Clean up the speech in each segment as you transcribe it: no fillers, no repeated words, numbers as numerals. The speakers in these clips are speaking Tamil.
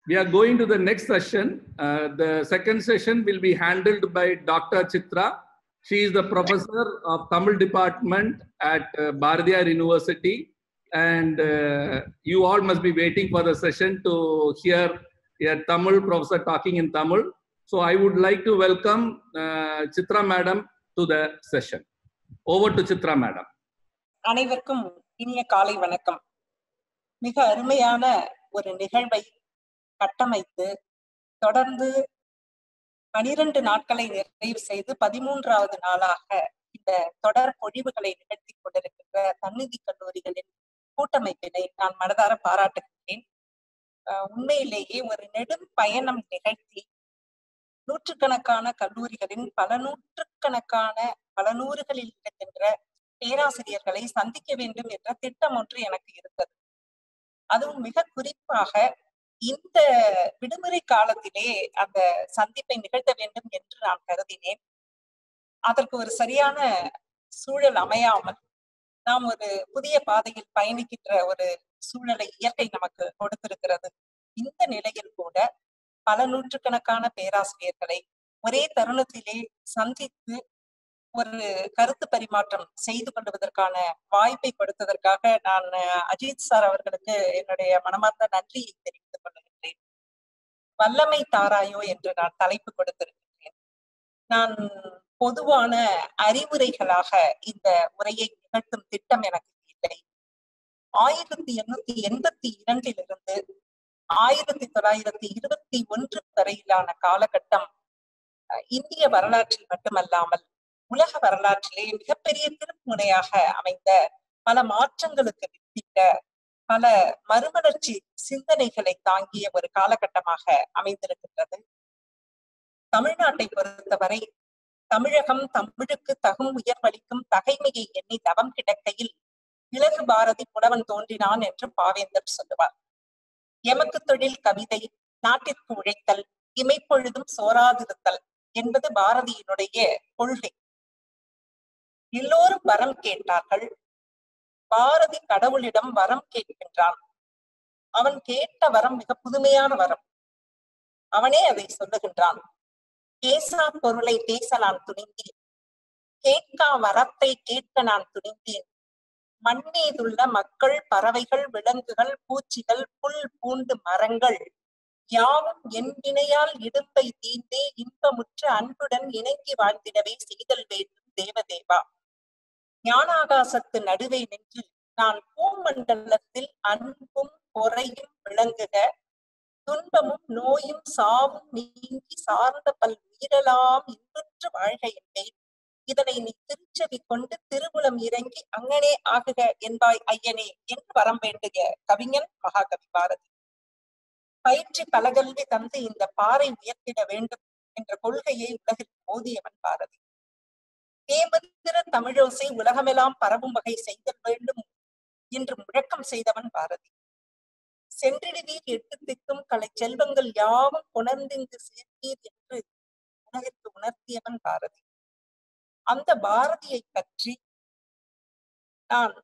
We are going to the next session. The second session will be handled by Dr. Chitra. She is the professor of Tamil department at Bharatiyar University. And you all must be waiting for the session to hear a Tamil professor talking in Tamil. So I would like to welcome Chitra Madam to the session. Over to Chitra Madam. அனைவருக்கும் இனிய காலை வணக்கம். மிக அருமையான ஒரு நிகழ்வை கட்டமைத்து தொடர்ந்து 12 நாட்களை நிறைவு செய்து 13வது நாளாக இந்த தொடர் பொழிவுகளை நிகழ்த்தி கொண்டிருக்கின்ற தன்னிதி கல்லூரிகளின் கூட்டமைப்பினை நான் மனதார பாராட்டுகிறேன். உண்மையிலேயே ஒரு நெடும் பயணம் நிகழ்த்தி நூற்றுக்கணக்கான கல்லூரிகளின் பல நூறுகளில் இருக்கின்ற பேராசிரியர்களை சந்திக்க வேண்டும் என்ற திட்டம் ஒன்று எனக்கு இருந்தது. அதுவும் மிக குறிப்பாக இந்த விடுமுறை காலத்திலே அந்த சந்திப்பை நிகழ்த்த வேண்டும் என்று நான் கருதினேன். அதற்கு ஒரு சரியான சூழல் அமையாமல் நாம் ஒரு புதிய பாதையில் பயணிக்கின்ற ஒரு சூழலை இயற்கை நமக்கு கொடுத்திருக்கிறது. இந்த நிலையில் கூட பல நூற்றுக்கணக்கான பேராசிரியர்களை ஒரே தருணத்திலே சந்தித்து ஒரு கருத்து பரிமாற்றம் செய்து கொள்வதற்கான வாய்ப்பை கொடுத்ததற்காக நான் அஜித் சார் அவர்களுக்கு என்னுடைய மனமார்ந்த நன்றியை தெரிவித்துக் கொள்கின்றேன். வல்லமை தாராயோ என்று நான் தலைப்பு கொடுத்திருக்கின்றேன். நான் பொதுவான அறிவுரைகளாக இந்த உரையை நிகழ்த்தும் திட்டம் எனக்கு இல்லை. 1882 1921 வரையிலான காலகட்டம் இந்திய வரலாற்றில் மட்டுமல்லாமல் உலக வரலாற்றிலே மிகப்பெரிய திருப்புமுனையாக அமைந்த பல மாற்றங்களுக்கு வித்திட்ட பல மறுமலர்ச்சி சிந்தனைகளை தாங்கிய ஒரு காலகட்டமாக அமைந்திருக்கின்றது. தமிழ்நாட்டை பொறுத்தவரை தமிழகம் தமிழுக்கு தகும் உயர்வளிக்கும் தகைமையை எண்ணி தவம் கிடக்கையில் இலகு பாரதி புலவன் தோன்றினான் என்று பாவேந்தர் சொல்லுவார். எமக்கு தொழில் கவிதை, நாட்டிற்கு உழைத்தல், இமைப்பொழுதும் சோராதிருத்தல் என்பது பாரதியினுடைய கொள்கை. எல்லோரும் வரம் கேட்டார்கள். பாரதி கடவுளிடம் வரம் கேட்கின்றான். அவன் கேட்ட வரம் மிக புதுமையான வரம். அவனே அதை சொல்லுகின்றான். பேசா பொருளை பேச நான் துணிந்தேன், கேட்கா வரத்தை கேட்க நான் துணிந்தேன். மண்மீதுள்ள மக்கள், பறவைகள், விலங்குகள், பூச்சிகள், புல் பூண்டு மரங்கள் யாவும் என் வினையால் இடும்பை தீர்ந்தே இன்பமுற்ற அன்புடன் இணங்கி வாழ்ந்திடவே செய்தல் வேண்டும் தேவதேவா. ஞானாகாசத்து நடுவே நின்று நான் பூமண்டலத்தில் அன்பும் பொறையும் விளங்குக, துன்பமும் நோயும் சாவும் நீங்கி சார்ந்த பல் உயிரெல்லாம் இன்புற்று வாழ்க என்பேன். இதனை நீ திருச்செவி கொண்டு திருவுளம் இறங்கி அங்கனே ஆகுக என்பாய் ஐயனே என்று வரம் வேண்டுக கவிஞன் மகாகவி பாரதி. பயிற்சி பலகல்வி தந்து இந்த பாறை உயர்த்திட வேண்டும் என்ற கொள்கையை உலகில் போதியவன் பாரதி. தேமந்திர தமிழோசை உலகமெல்லாம் பரவும் வகை செய்தல் வேண்டும் என்று முழக்கம் செய்தவன் பாரதி. சென்றிடுவீர் எட்டு திக்கும் கலை செல்வங்கள் யாவும் கொணர்ந்திங்கு சேர்த்தீர் என்று உலகிற்கு உணர்த்தியவன் பாரதி. அந்த பாரதியை பற்றி நான்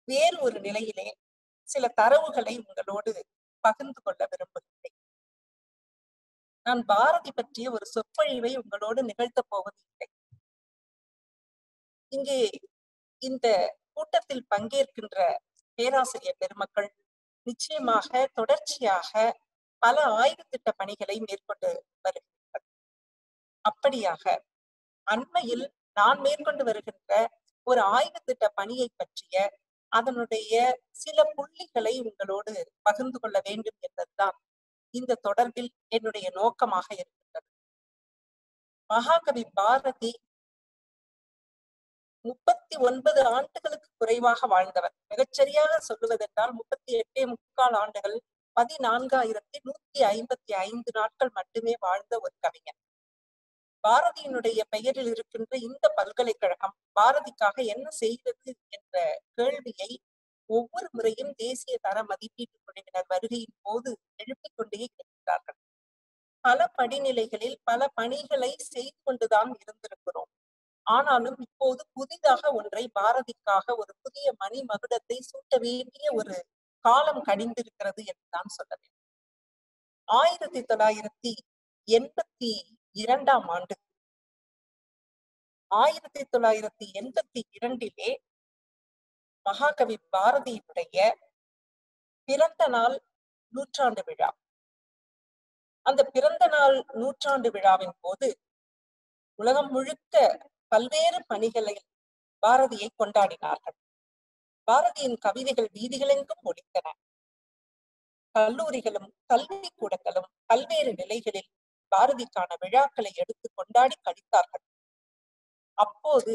வேறு ஒரு நிலையிலே சில தரவுகளை உங்களோடு பகிர்ந்து கொள்ள விரும்புகிறேன். நான் பாரதி பற்றிய ஒரு சொற்பொழிவை உங்களோடு நிகழ்த்தப் போவது இல்லை. இங்கே இந்த கூட்டத்தில் பங்கேற்கின்ற பேராசிரியர் பெருமக்கள் நிச்சயமாக தொடர்ச்சியாக பல ஆய்வு திட்ட பணிகளை மேற்கொண்டு வருகின்றனர். அப்படியாக அண்மையில் நான் மேற்கொண்டு வருகின்ற ஒரு ஆய்வு திட்ட பணியை பற்றிய அதனுடைய சில புள்ளிகளை உங்களோடு பகிர்ந்து கொள்ள வேண்டும் என்பதுதான் இந்த தொடர்பில் என்னுடைய நோக்கமாக இருக்கின்றது. மகாகவி பாரதி 39 ஆண்டுகளுக்கு குறைவாக வாழ்ந்தவர். மிகச்சரியாக சொல்லுவதென்றால் 38.75 ஆண்டுகள், 14,155 நாட்கள் மட்டுமே வாழ்ந்த ஒரு கவிஞர். பாரதியினுடைய பெயரில் இருக்கின்ற இந்த பல்கலைக்கழகம் பாரதிக்காக என்ன செய்வது என்ற கேள்வியை ஒவ்வொரு முறையும் தேசிய தர மதிப்பீட்டு குழுவினர் வருகையின் போது எழுப்பிக் கொண்டே இருக்கிறார்கள். பல படிநிலைகளில் பல பணிகளை செய்து கொண்டுதான் இருந்திருக்கிறோம். ஆனாலும் இப்போது புதிதாக ஒன்றை பாரதிக்காக ஒரு புதிய மணி மகுடத்தை சூட்ட வேண்டிய ஒரு காலம் கடிந்திருக்கிறது என்றுதான் சொல்ல வேண்டும். 1982ஆம் ஆண்டு 1982 மகாகவி பாரதியினுடைய பிறந்த நாள் நூற்றாண்டு விழா. அந்த பிறந்த நாள் நூற்றாண்டு விழாவின் போது உலகம் முழுக்க பல்வேறு பணிகளை பாரதியை கொண்டாடினார்கள். பாரதியின் கவிதைகள் வீதிகளெங்கும் ஒலித்தன. கல்லூரிகளும் கல்வி கூடங்களும் பல்வேறு நிலைகளில் பாரதிக்கான விழாக்களை எடுத்து கொண்டாடி கழித்தார்கள். அப்போது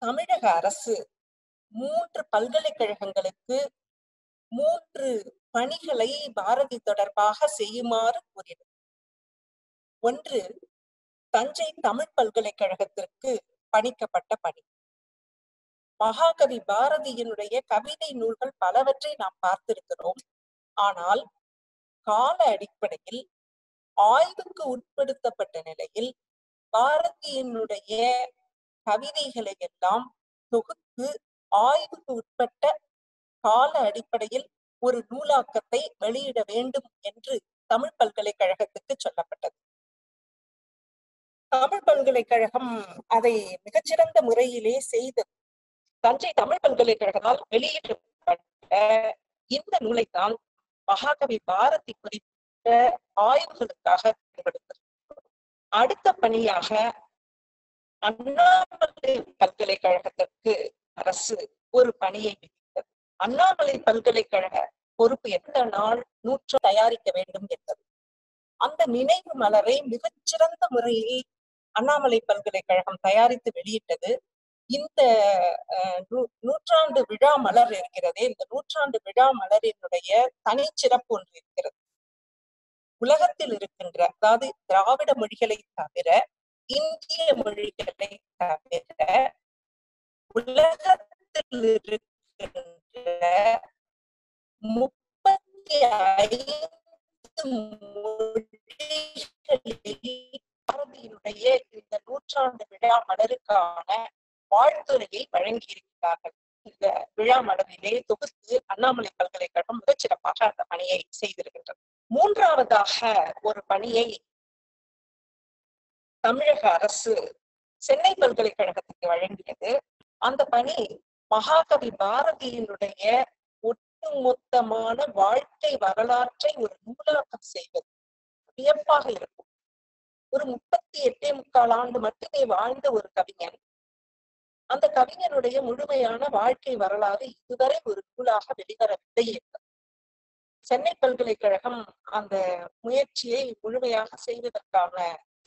தமிழக அரசு 3 பல்கலைக்கழகங்களுக்கு 3 பணிகளை பாரதி தொடர்பாக செய்யுமாறு கூறியது. ஒன்று, தஞ்சை தமிழ் பல்கலைக்கழகத்திற்கு பணிக்கப்பட்ட பணி. மகாகவி பாரதியினுடைய கவிதை நூல்கள் பலவற்றை நாம் பார்த்திருக்கிறோம். ஆனால் கால அடிப்படையில் ஆய்வுக்கு உட்படுத்தப்பட்ட நிலையில் பாரதியினுடைய கவிதைகளை எல்லாம் தொகுத்து ஆய்வுக்கு உட்பட்ட கால அடிப்படையில் ஒரு நூலாக்கத்தை வெளியிட வேண்டும் என்று தமிழ் பல்கலைக்கழகத்துக்கு சொல்லப்பட்டது. தமிழ் பல்கலைக்கழகம் அதை மிகச்சிறந்த முறையிலே செய்தது. தஞ்சை தமிழ் பல்கலைக்கழகத்தால் வெளியிடப்பட்ட இந்த நூலைத்தான் மகாகவி பாரதி குறித்த ஆய்வுகளுக்காக பயன்படுத்தது. அடுத்த பணியாக அண்ணாமலை பல்கலைக்கழகத்திற்கு அரசு ஒரு பணியை விதித்தது. அண்ணாமலை பல்கலைக்கழக பொறுப்பு எந்த நாள் நூற்றாண்டு தயாரிக்க வேண்டும் என்பது. அந்த நினைவு மலரை மிகச்சிறந்த முறையில் அண்ணாமலை பல்கலைக்கழகம் தயாரித்து வெளியிட்டது. இந்த நூற்றாண்டு விழா மலர் இருக்கிறதே, இந்த நூற்றாண்டு விழா மலரினுடைய தனிச்சிறப்பு ஒன்று இருக்கிறது. உலகத்தில் இருக்கின்ற, அதாவது திராவிட மொழிகளை தவிர, இந்திய மொழிகளை தவிர உலகத்தில் இருக்கின்ற 35 மொழிகளில் பாரதியினுடைய இந்த நூற்றாண்டு விழா மலருக்கான வாழ்த்துரையை வழங்கி இருக்கிறார்கள். இந்த விழா மலரிலே தொகுத்து அண்ணாமலை பல்கலைக்கழகம் மிகச்சிறப்பாக அந்த பணியை செய்திருக்கின்றது. மூன்றாவதாக ஒரு பணியை தமிழக அரசு சென்னை பல்கலைக்கழகத்துக்கு வழங்கியது. அந்த பணி மகாகவி பாரதியினுடைய ஒட்டுமொத்தமான வாழ்க்கை வரலாற்றை ஒரு நூலாக்கம் செய்வது. வியப்பாக இருக்கும். ஒரு 38.75 ஆண்டு மட்டுமே வாழ்ந்த ஒரு கவிஞன், அந்த கவிஞனுடைய முழுமையான வாழ்க்கை வரலாறு இதுவரை ஒரு நூலாக வெளிவரவில்லை என்பது. சென்னை பல்கலைக்கழகம் அந்த முயற்சியை முழுமையாக செய்வதற்கான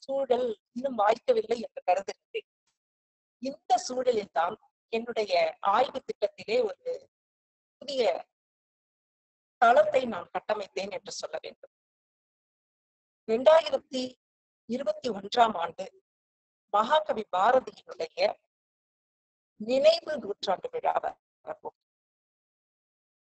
சூழல் இன்னும் வாய்க்கவில்லை என்று கருதுகிறேன். இந்த சூழலில் தான் என்னுடைய ஆய்வு திட்டத்திலே ஒரு புதிய தளத்தை நான் கட்டமைத்தேன் என்று சொல்ல வேண்டும். 2021ஆம் ஆண்டு மகாகவி பாரதியினுடைய நினைவு நூற்றாண்டு விழாவை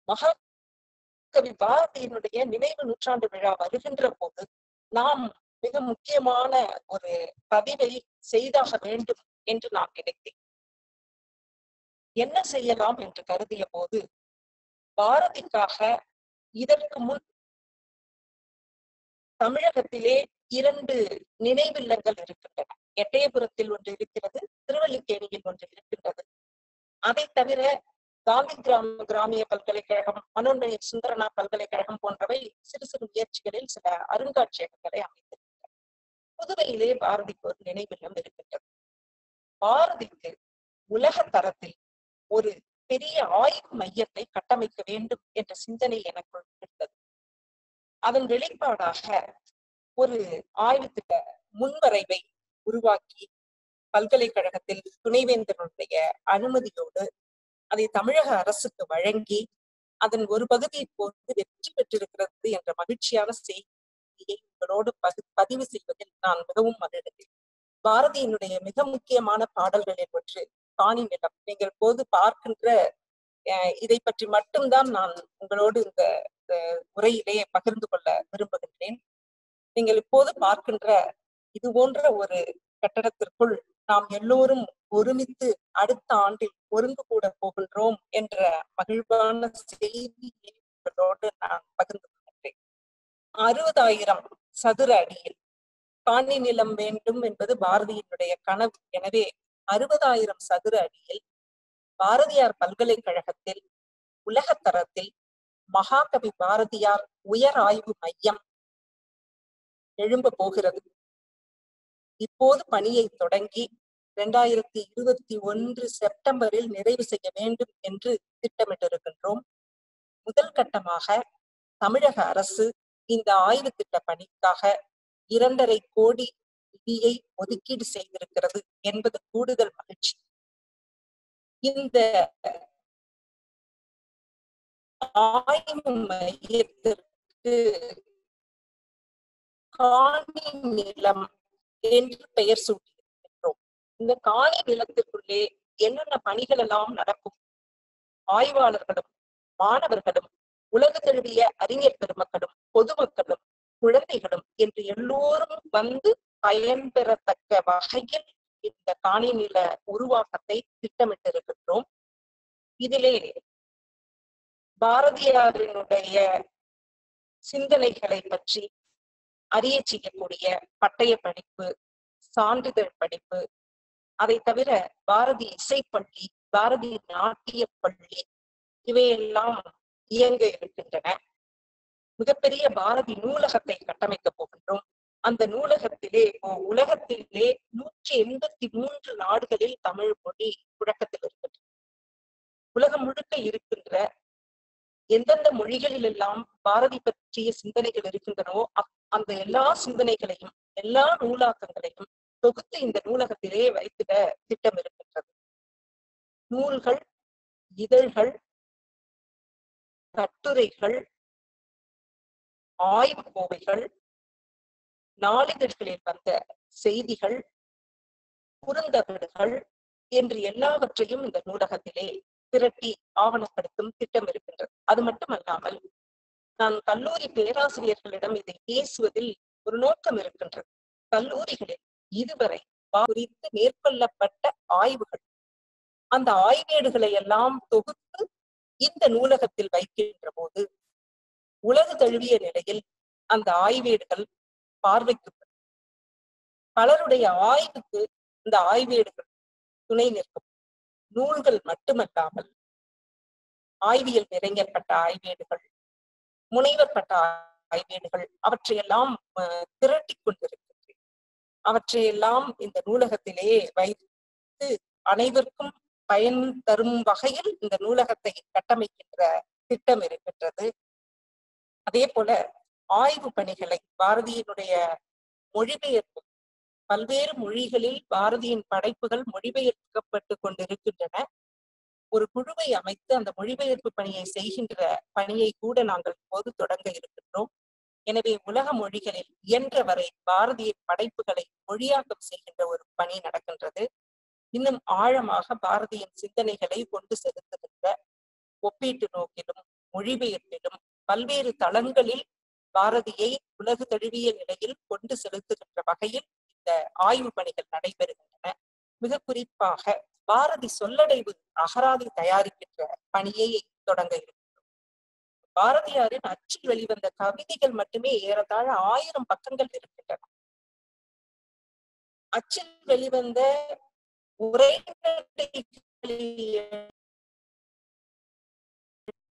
மகாகவி பாரதியினுடைய நினைவு நூற்றாண்டு விழா வருகின்ற போது நாம் மிக முக்கியமான ஒரு பதிவை செய்தாக வேண்டும் என்று நான் நினைத்தேன். என்ன செய்யலாம் என்று கருதிய போது, பாரதிக்காக இதற்கு முன் தமிழகத்திலே 2 நினைவில்லங்கள் இருக்கின்றன. எட்டயபுரத்தில் ஒன்று இருக்கிறது, திருவல்லிக்கேணியில் ஒன்று இருக்கின்றது. அதை தவிர காந்தி கிராமிய பல்கலைக்கழகம், மனோன்மணி சுந்தரனார் பல்கலைக்கழகம் போன்றவை சிறு சிறு முயற்சிகளில் சில அருங்காட்சியகங்களை அமைத்திருக்கின்றன. புதுவையிலே பாரதிக்கு ஒரு நினைவில்லம் இருக்கின்றது. பாரதிக்கு உலக தரத்தில் ஒரு பெரிய ஆய்வு மையத்தை கட்டமைக்க வேண்டும் என்ற சிந்தனை எனக்குள் இருந்தது. அதன் வெளிப்பாடாக ஒரு ஆய்வு திட்ட முன்வரைவை உருவாக்கி பல்கலைக்கழகத்தில் துணைவேந்தனுடைய அனுமதியோடு அதை தமிழக அரசுக்கு வழங்கி அதன் ஒரு பகுதி இப்போது வெற்றி பெற்றிருக்கிறது என்ற மகிழ்ச்சியான செய்தியை உங்களோடு பதிவு செய்வதில் நான் மிகவும் மகிழ்கிறேன். பாரதியினுடைய மிக முக்கியமான பாடல்களில் ஒன்று காணி நிலம். நீங்கள் போது பார்க்கின்ற இதை பற்றி மட்டும்தான் நான் உங்களோடு இந்த உரையிலே பகிர்ந்து கொள்ள விரும்புகின்றேன். நீங்கள் இப்போது பார்க்கின்ற இது போன்ற ஒரு கட்டடத்திற்குள் நாம் எல்லோரும் ஒருமித்து அடுத்த ஆண்டில் ஒருங்கு கூட போகின்றோம் என்ற மகிழ்வான செய்தியை உங்களோடு நான் பகிர்ந்து கொள்கின்றேன். 60,000 சதுர அடியில் காணி நிலம் வேண்டும் என்பது பாரதியினுடைய கனவு. எனவே 60,000 சதுர அடியில் பாரதியார் பல்கலைக்கழகத்தில் உலகத்தரத்தில் மகாகவி பாரதியார் உயர் ஆய்வு மையம் எழும்ப போகிறது. இப்போது பணியை தொடங்கி 2021 செப்டம்பரில் நிறைவு செய்ய வேண்டும் என்று திட்டமிட்டிருக்கின்றோம். முதல் கட்டமாக தமிழக அரசு இந்த ஆய்வு திட்ட பணிக்காக 2.5 கோடி நிதியை ஒதுக்கீடு செய்திருக்கிறது என்பது கூடுதல் மகிழ்ச்சி. இந்த ஆய்வு மையத்திற்கு காணி நிலம் என்று பெயர் சூட்டியிருக்கின்றோம். இந்த காணி நிலத்திற்குள்ளே என்னென்ன பணிகள் எல்லாம் நடக்கும், ஆய்வாளர்களும் மாணவர்களும் உலக தழுவிய அறிஞர் பெருமக்களும் பொதுமக்களும் குழந்தைகளும் என்று எல்லோரும் வந்து பயன்பெறத்தக்க வகையில் இந்த காணி நில உருவாக்கத்தை திட்டமிட்டிருக்கின்றோம். இதிலே பாரதியாரினுடைய சிந்தனைகளை பற்றி அறிய செய்யக்கூடிய பட்டய படிப்பு, சான்றிதழ் படிப்பு, அதை தவிர பாரதி இசைப்பள்ளி, பாரதி நாட்டிய பள்ளி இவையெல்லாம் இயங்க இருக்கின்றன. மிகப்பெரிய பாரதி நூலகத்தை கட்டமைக்க போகின்றோம். அந்த நூலகத்திலே உலகத்திலே 183 நாடுகளில் தமிழ் மொழி புழக்கத்தில் இருக்கின்றது. உலகம் முழுக்க இருக்கின்ற எந்தெந்த மொழிகளில் எல்லாம் பாரதி பற்றிய சிந்தனைகள் இருக்கின்றனவோ அந்த எல்லா சிந்தனைகளையும் எல்லா நூலாக்கங்களையும் தொகுத்து இந்த நூலகத்திலே வைத்திட திட்டம் இருக்கின்றது. நூல்கள், இதழ்கள், கட்டுரைகள், ஆய்வு கோவைகள், நாளிதழ்களில் வந்த செய்திகள், குறுந்தகடுகள் என்று எல்லாவற்றையும் இந்த நூலகத்திலே திரட்டி ஆவணப்படுத்தும் திட்டம் இருக்கின்றது. அது மட்டுமல்லாமல் நான் கல்லூரி பேராசிரியர்களிடம் இதை பேசுவதில் ஒரு நோக்கம் இருக்கின்றது. கல்லூரிகளில் இதுவரை குறித்து மேற்கொள்ளப்பட்ட ஆய்வுகள், அந்த ஆய்வேடுகளை எல்லாம் தொகுத்து இந்த நூலகத்தில் வைக்கின்ற போது உலக தழுவிய நிலையில் அந்த ஆய்வேடுகள் பார்வைக்கப்படும். பலருடைய ஆய்வுக்கு இந்த ஆய்வேடுகள் துணை நிற்கும். நூல்கள் மட்டுமல்லாமல் ஆய்வியல் நிறைஞர் ஆய்வேடுகள், முனைவர் பட்ட ஆய்வேடுகள் அவற்றையெல்லாம் திரட்டி கொண்டிருக்கின்றேன். அவற்றையெல்லாம் இந்த நூலகத்திலே வைத்து அனைவருக்கும் பயன் தரும் வகையில் இந்த நூலகத்தை கட்டமைக்கின்ற திட்டம் இருக்கின்றது. அதே போல ஆய்வு பணிகளை பாரதியினுடைய மொழிபெயர்ப்பு, பல்வேறு மொழிகளில் பாரதியின் படைப்புகள் மொழிபெயர்க்கப்பட்டு கொண்டிருக்கின்றன. ஒரு குழுவை அமைத்து அந்த மொழிபெயர்ப்பு பணியை செய்கின்ற பணியை கூட நாங்கள் இப்போது தொடங்க இருக்கின்றோம். எனவே உலக மொழிகளில் இயன்ற வரை பாரதியின் படைப்புகளை மொழியாக்கம் செய்கின்ற ஒரு பணி நடக்கின்றது. இன்னும் ஆழமாக பாரதியின் சிந்தனைகளை கொண்டு செலுத்துகின்ற ஒப்பீட்டு நோக்கிலும் மொழிபெயர்ப்பிலும் பல்வேறு தளங்களில் பாரதியை உலக தழுவிய நிலையில் கொண்டு செலுத்துகின்ற வகையில் இந்த ஆய்வு பணிகள் நடைபெறுகின்றன. மிக குறிப்பாக பாரதி சொல்லடைவு அகராதி தயாரிக்கின்ற பணியை தொடங்க இருக்கின்றோம். பாரதியாரின் அச்சில் வெளிவந்த கவிதைகள் மட்டுமே ஏறத்தாழ 1000 பக்கங்கள் இருக்கின்றன. அச்சில் வெளிவந்த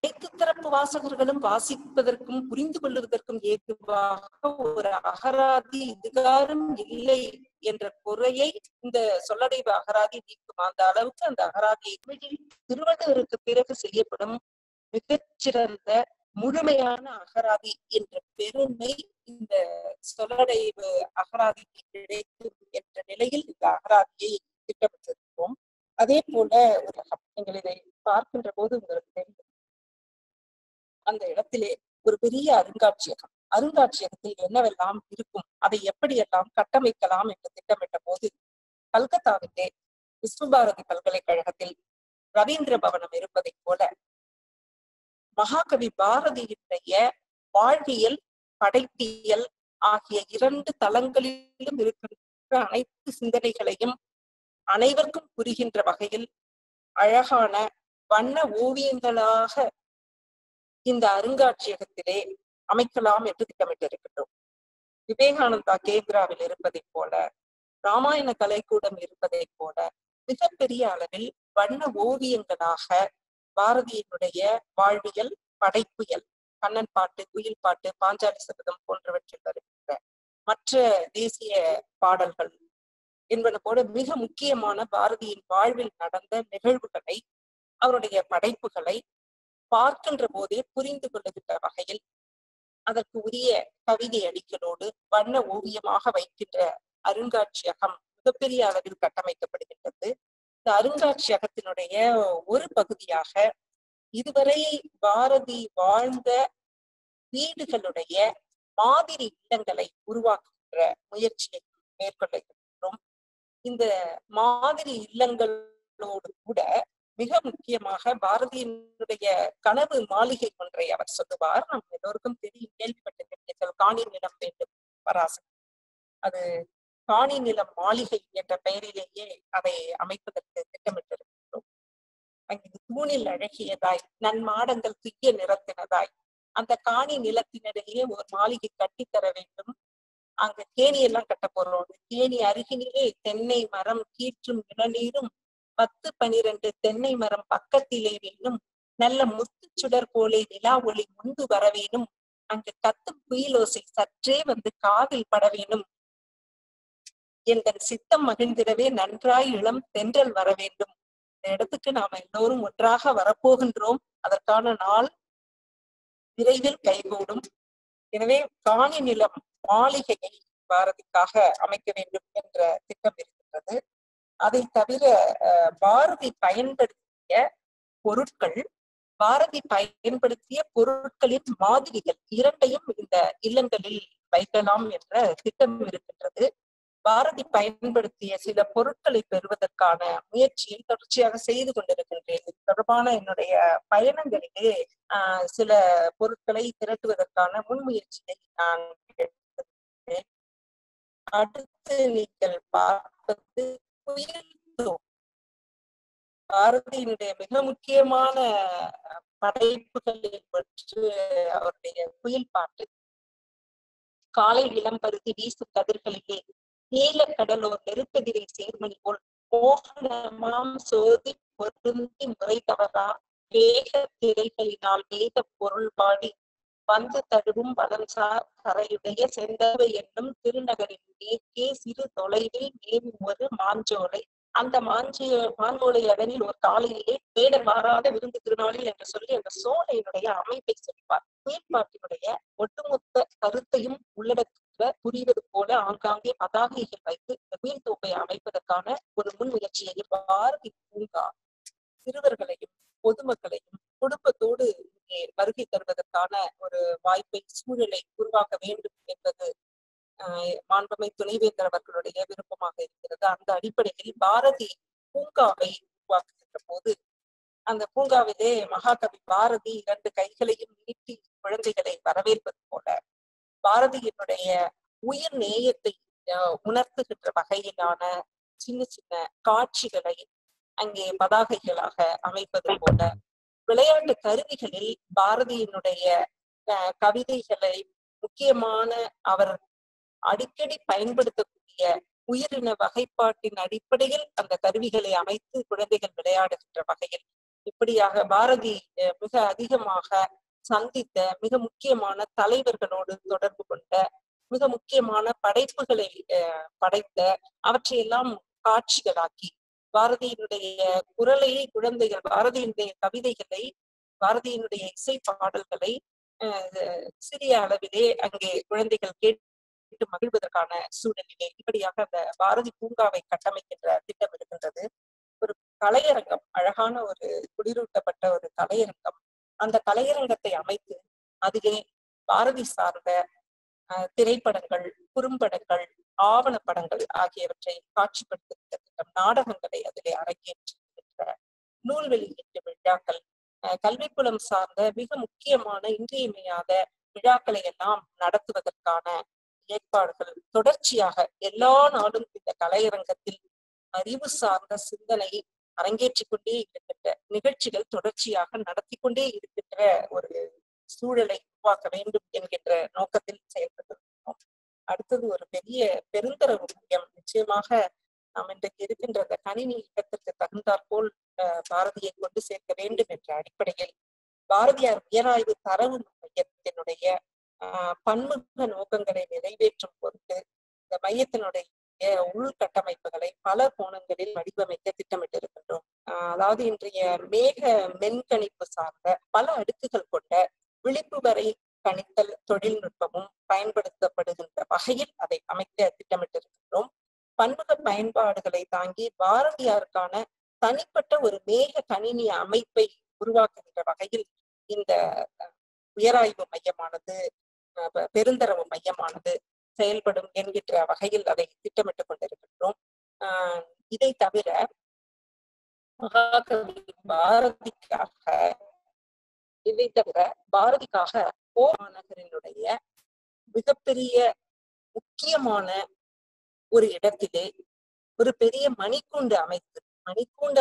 அனைத்து தரப்பு வாசகர்களும் வாசிப்பதற்கும் புரிந்து கொள்வதற்கும் ஏதுவாக ஒரு அகராதி இதுகாரும் இல்லை என்ற குறையை இந்த சொல்லடைவு அகராதி நீக்கும். அந்த அளவுக்கு அந்த அகராதியை திருவள்ளுவருக்கு பிறகு செய்யப்படும் மிகச்சிறந்த முழுமையான அகராதி என்ற பெருமை இந்த சொல்லடைவு அகராதிக்கு கிடைக்கும் என்ற நிலையில் இந்த அகராதியை திட்டமிட்டிருக்கிறோம். அதே போல நீங்கள் இதை பார்க்கின்ற போது உங்களுக்கு தெரியும், அந்த இடத்திலே ஒரு பெரிய அருங்காட்சியகம், அருங்காட்சியகத்தில் என்னவெல்லாம் இருக்கும், அதை எப்படியெல்லாம் கட்டமைக்கலாம் என்று திட்டமிட்ட போது கல்கத்தாவிலே விஸ்வபாரதி பல்கலைக்கழகத்தில் ரவீந்திர பவனம் இருப்பதை போல மகாகவி பாரதியினுடைய வாழ்வியல், படைப்பியல் ஆகிய 2 தளங்களிலும் இருக்கின்ற அனைத்து சிந்தனைகளையும் அனைவருக்கும் புரிகின்ற வகையில் அழகான வண்ண ஓவியங்களாக இந்த அருங்காட்சியகத்திலே அமைக்கலாம் என்று திட்டமிட்டிருக்கின்றோம். விவேகானந்தா கேந்திராவில் இருப்பதைப் போல, ராமாயண கலைக்கூடம் இருப்பதைப் போல மிகப்பெரிய அளவில் வண்ண ஓவியங்களாக பாரதியினுடைய வாழ்வியல், படைப்பியல், கண்ணன் பாட்டு, குயில் பாட்டு, பாஞ்சாலி சபதம் போன்றவற்றில் வருகின்ற மற்ற தேசிய பாடல்கள் என்பன போல மிக முக்கியமான பாரதியின் வாழ்வில் நடந்த நிகழ்வுகளை, அவருடைய படைப்புகளை பார்க்கின்ற போதே புரிந்து கொள்ளுகின்ற வகையில் அதற்கு உரிய கவிதை அடிகளோடு வண்ண ஓவியமாக வைக்கின்ற அருங்காட்சியகம் மிகப்பெரிய அளவில் கட்டமைக்கப்படுகின்றது. இந்த அருங்காட்சியகத்தினுடைய ஒரு பகுதியாக இதுவரை பாரதி வாழ்ந்த வீடுகளுடைய மாதிரி இல்லங்களை உருவாக்குகின்ற முயற்சியை மேற்கொள்ளுகின்றோம். இந்த மாதிரி இல்லங்களோடு கூட மிக முக்கியமாக பாரதியினுடைய கனவு மாளிகை ஒன்றை அவர் சொல்லுவார். நம்ம எல்லோருக்கும் தெரியும், கேள்விப்பட்டிருக்கிறீர்கள், காணி நிலம் வேண்டும் பராசக்தி. அது காணி நிலம் மாளிகை என்ற பெயரிலேயே அதை அமைப்பதற்கு திட்டமிட்டிருக்கிறோம். அங்கு தூணில் அழகியதாய், நன்மாடங்கள் துய்ய நிறத்தினதாய், அந்த காணி நிலத்தினிடையே ஒரு மாளிகை கட்டித்தர வேண்டும். அங்க கேணி எல்லாம் கட்ட போறோம். கேணி அருகினிலே தென்னை மரம் கீற்றும் இளநீரும் 10-12 தென்னை மரம் பக்கத்திலே வேணும். நல்ல முத்து சுடர் போலே நிலா ஒளி முன்பு வர வேணும். அங்கு கத்தும் குயிலோசை சற்றே வந்து காதில் பட வேணும். எங்கள் சித்தம் மகிழ்ந்திடவே நன்றாய் இளம் தென்றல் வர வேண்டும். இந்த இடத்துக்கு நாம எல்லோரும் ஒன்றாக வரப்போகின்றோம். அதற்கான நாள் விரைவில் கைகூடும். எனவே காணி நிலம் மாளிகையை பாரதிக்காக அமைக்க வேண்டும் என்ற திட்டம் இருக்கின்றது. அதை தவிர பாரதி பயன்படுத்திய பொருட்கள், பாரதி பயன்படுத்திய பொருட்களின் மாதிரிகள் இரண்டையும் இந்த இல்லங்களில் வைக்கலாம் என்ற திட்டம் இருக்கின்றது. பாரதி பயன்படுத்திய சில பொருட்களை பெறுவதற்கான முயற்சியை தொடர்ச்சியாக செய்து கொண்டிருக்கின்றேன். இது தொடர்பான என்னுடைய பயணங்களிலே சில பொருட்களை திரட்டுவதற்கான முன்முயற்சியை நான் எடுத்திருக்கிறேன். அடுத்து நீங்கள் பார்ப்பது குயில் தோப்பு. பாரதியினுடைய மிக முக்கியமான படைப்புகளில் பற்றி அவருடைய குயில் பாட்டு. காலை இளம் பருத்தி வீசும் கதிர்களிலே நீல கடலோர் நெருக்கதிரை சேர்மணி போல் மோகனமாம் சோதி பொருந்தி முறை தவறா வேக திரைகளினால் வேக பொருள் பாடி வந்து தழுவும் வளர்சார் கரையுடைய செந்தவை என்னும் திருநகரின் மேற்கே சிறு தொலைவில் மேவி ஒரு மாஞ்சோலை. அந்த மாஞ்சோலை அதனில் ஒரு காலையிலே வேடர் வாராத விருந்து திருநாளில் என்று சொல்லி அந்த சோலையினுடைய அமைப்பை சொல்வார். குயில்பாட்டினுடைய ஒட்டுமொத்த கருத்தையும் உள்ளடக்க புரிவது போல ஆங்காங்கே பதாகைகள் வைத்து இந்த குயில் தோப்பை அமைப்பதற்கான ஒரு முன்முயற்சியை பாரதி பூங்கா சிறுவர்களையும் பொதுமக்களையும் குடும்பத்தோடு இங்கே வருகை தருவதற்கான ஒரு வாய்ப்பை, சூழலை உருவாக்க வேண்டும் என்பது மாண்புமை துணைவேந்தர் அவர்களுடைய விருப்பமாக இருக்கிறது. அந்த அடிப்படையில் பாரதி பூங்காவை உருவாக்குகின்ற போது அந்த பூங்காவிலே மகாகவி பாரதி 2 கைகளையும் நீட்டி குழந்தைகளை வரவேற்பது போல பாரதியினுடைய உயிர் நேயத்தை உணர்த்துகின்ற வகையிலான சின்ன சின்ன காட்சிகளை அங்கே பதாகைகளாக அமைப்பது போல, விளையாட்டு கருவிகளில் பாரதியினுடைய கவிதைகளை முக்கியமான அவர் அடிக்கடி பயன்படுத்தக்கூடிய உயிரின வகைப்பாட்டின் அடிப்படையில் அந்த கருவிகளை அமைத்து குழந்தைகள் விளையாடுகின்ற வகையில், இப்படியாக பாரதி மிக அதிகமாக சந்தித்த மிக முக்கியமான தலைவர்களோடு தொடர்பு கொண்ட மிக முக்கியமான படைப்புகளை படைத்த அவற்றையெல்லாம் காட்சிகளாக்கி பாரதியினுடைய குரலையை குழந்தைகள், பாரதியினுடைய கவிதைகளை, பாரதியினுடைய இசை பாடல்களை சிறிய அளவிலே அங்கே குழந்தைகள் கேட்டு மகிழ்வதற்கான சூழலிலே இப்படியாக அந்த பாரதி பூங்காவை கட்டமைக்கின்ற திட்டம் இருக்கின்றது. ஒரு கலையரங்கம், அழகான ஒரு குளிரூட்டப்பட்ட ஒரு கலையரங்கம், அந்த கலையரங்கத்தை அமைத்து அதிலே பாரதி சார்ந்த திரைப்படங்கள், குறும்படங்கள், ஆவணப்படங்கள் ஆகியவற்றை காட்சிப்படுத்துகின்ற திட்டம், நாடகங்களை அதிலே அரங்கேற்றுகின்ற நூல் வெளியீட்டு விழாக்கள், கல்விப்புலம் சார்ந்த மிக முக்கியமான இன்றியமையாத விழாக்களை எல்லாம் நடத்துவதற்கான ஏற்பாடுகள் தொடர்ச்சியாக எல்லா நாளும் இந்த கலையரங்கத்தில் அறிவு சார்ந்த சிந்தனையை அரங்கேற்றிக் கொண்டே இருக்கின்ற நிகழ்ச்சிகள் தொடர்ச்சியாக நடத்தி கொண்டே இருக்கின்ற ஒரு சூழலை உருவாக்க வேண்டும் என்கின்ற நோக்கத்தில் செயல்பட்டிருக்கிறோம். அடுத்தது ஒரு பெரிய பெருந்தரவு மையம். நிச்சயமாக நாம் இன்றைக்கு இருக்கின்ற அந்த கணினி இடத்திற்கு தகுந்தாற்போல் பாரதியை கொண்டு சேர்க்க வேண்டும் என்ற அடிப்படையில் பாரதியார் உயராய்வு தரவு மையத்தினுடைய பன்முக நோக்கங்களை நிறைவேற்றும் பொருட்டு இந்த மையத்தினுடைய உள்கட்டமைப்புகளை பல கோணங்களில் வடிவமைக்க திட்டமிட்டிருக்கின்றோம். அதாவது இன்றைய மேக மென்கணிப்பு சார்ந்த பல அடுக்குகள் கொண்ட விழிப்பு வரை கணித்தல் தொழில்நுட்பமும் பயன்படுத்தப்படுகின்ற வகையில் அதை அமைக்க திட்டமிட்டிருக்கின்றோம். பன்முக பயன்பாடுகளை தாங்கி பாரதியாருக்கான தனிப்பட்ட ஒரு மேக கணினி அமைப்பை உருவாக்குகின்ற வகையில் இந்த உயராய்வு மையமானது பெருந்தரவு மையமானது செயல்படும் என்கின்ற வகையில் அதை திட்டமிட்டுக் கொண்டிருக்கின்றோம். இதை தவிர மகாகவி பாரதிக்காக மாநகரினுடைய மிகப்பெரிய முக்கியமான ஒரு இடத்திலே ஒரு பெரிய மணிக்கூண்டு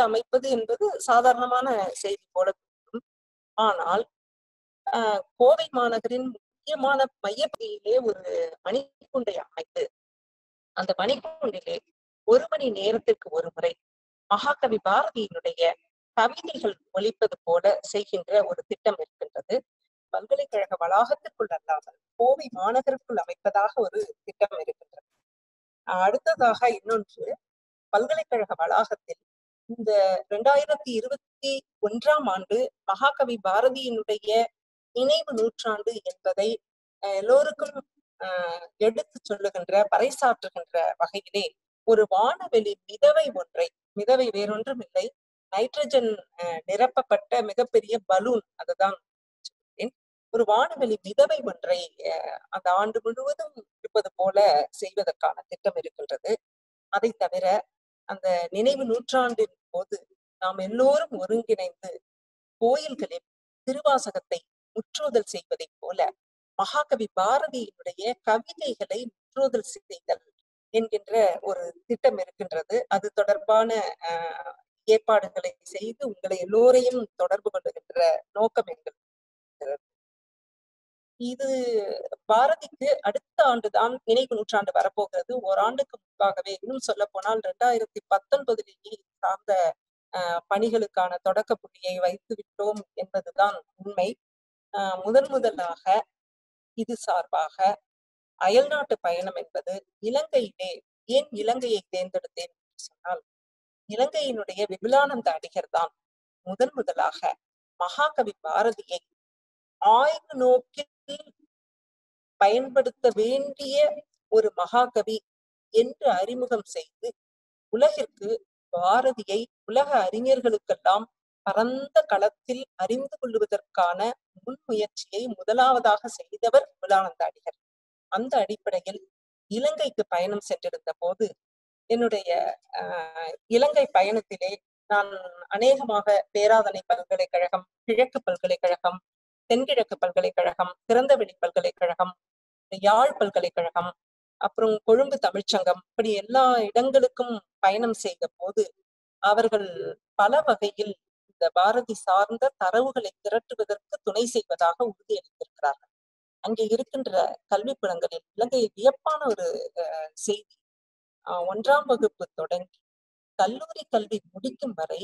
அமைப்பது என்பது சாதாரணமான செய்தி போல தோன்றும். ஆனால் கோவை மாநகரின் முக்கியமான மையப்பகுதியிலே ஒரு மணிக்கூண்டை அமைத்து அந்த மணிக்கூண்டிலே 1 மணி நேரத்திற்கு ஒரு முறை மகாகவி பாரதியினுடைய கவிதைகள் ஒலிப்பது போல செய்கின்ற ஒரு திட்டம் இருக்கின்றது. பல்கலைக்கழக வளாகத்திற்குள் அல்லாமல் கோவை மாநகருக்குள் அமைப்பதாக ஒரு திட்டம் இருக்கின்றது. அடுத்ததாக இன்னொன்று, பல்கலைக்கழக வளாகத்தில் இந்த 2021ஆம் ஆண்டு மகாகவி பாரதியினுடைய நினைவு நூற்றாண்டு என்பதை எல்லோருக்கும் எடுத்து சொல்லுகின்ற பறைசாற்றுகின்ற வகையிலே ஒரு வானவெளி மிதவை வேறொன்றும் இல்லை, நைட்ரஜன் நிரப்பப்பட்ட மிகப்பெரிய பலூன், அதுதான் ஒரு வானவெளி மிதவை ஒன்றை அந்த ஆண்டு முழுவதும் இருப்பது போல செய்வதற்கான திட்டம் இருக்கின்றது. அதை தவிர அந்த நினைவு நூற்றாண்டின் போது நாம் எல்லோரும் ஒருங்கிணைந்து கோயில்களில் திருவாசகத்தை முற்றோதல் செய்வதை போல மகாகவி பாரதியினுடைய கவிதைகளை முற்றோதல் செய்தல் என்கின்ற ஒரு திட்டம் இருக்கின்றது. அது தொடர்பான ஏற்பாடுகளை செய்து உங்களை எல்லோரையும் தொடர்பு கொள்ளுகின்ற நோக்கம் என்கிறது. இது பாரதிக்கு அடுத்த ஆண்டுதான் நினைவு நூற்றாண்டு வரப்போகிறது. ஓராண்டுக்கு முன்பாகவே, இன்னும் சொல்ல போனால் 2019 சார்ந்த பணிகளுக்கான தொடக்க புள்ளியை வைத்து விட்டோம் என்பதுதான் உண்மை. முதலாக இது சார்பாக அயல்நாட்டு பயணம் என்பது இலங்கையிலே, ஏன் இலங்கையை தேர்ந்தெடுத்தேன் என்று சொன்னால், இலங்கையினுடைய விபுலானந்த அடிகர் தான் முதலாக மகாகவி பாரதியை ஆய்வு நோக்கில் பயன்படுத்த வேண்டிய ஒரு மகாகவி என்று அறிமுகம் செய்து உலகிற்கு பாரதியை உலக அறிஞர்களுக்கெல்லாம் பரந்த களத்தில் அறிந்து கொள்வதற்கான முன்முயற்சியை முதலாவதாக செய்தவர் விபுலானந்த அடிகர். அந்த அடிப்படையில் இலங்கைக்கு பயணம் சென்றிருந்த போது என்னுடைய இலங்கை பயணத்திலே நான் அநேகமாக பேராதனை பல்கலைக்கழகம், கிழக்கு பல்கலைக்கழகம், தென்கிழக்கு பல்கலைக்கழகம், திறந்தவெளி பல்கலைக்கழகம், யாழ் பல்கலைக்கழகம், அப்புறம் கொழும்பு தமிழ்ச்சங்கம், இப்படி எல்லா இடங்களுக்கும் பயணம் செய்த போது அவர்கள் பல வகையில் இந்த பாரதி சார்ந்த தரவுகளை திரட்டுவதற்கு துணை செய்வதாக உறுதியளித்திருக்கிறார்கள். அங்கே இருக்கின்ற கல்விப்புலங்களில் இலங்கையில் வியப்பான ஒரு செய்தி, 1ஆம் வகுப்பு தொடங்கி கல்லூரி கல்வி முடிக்கும் வரை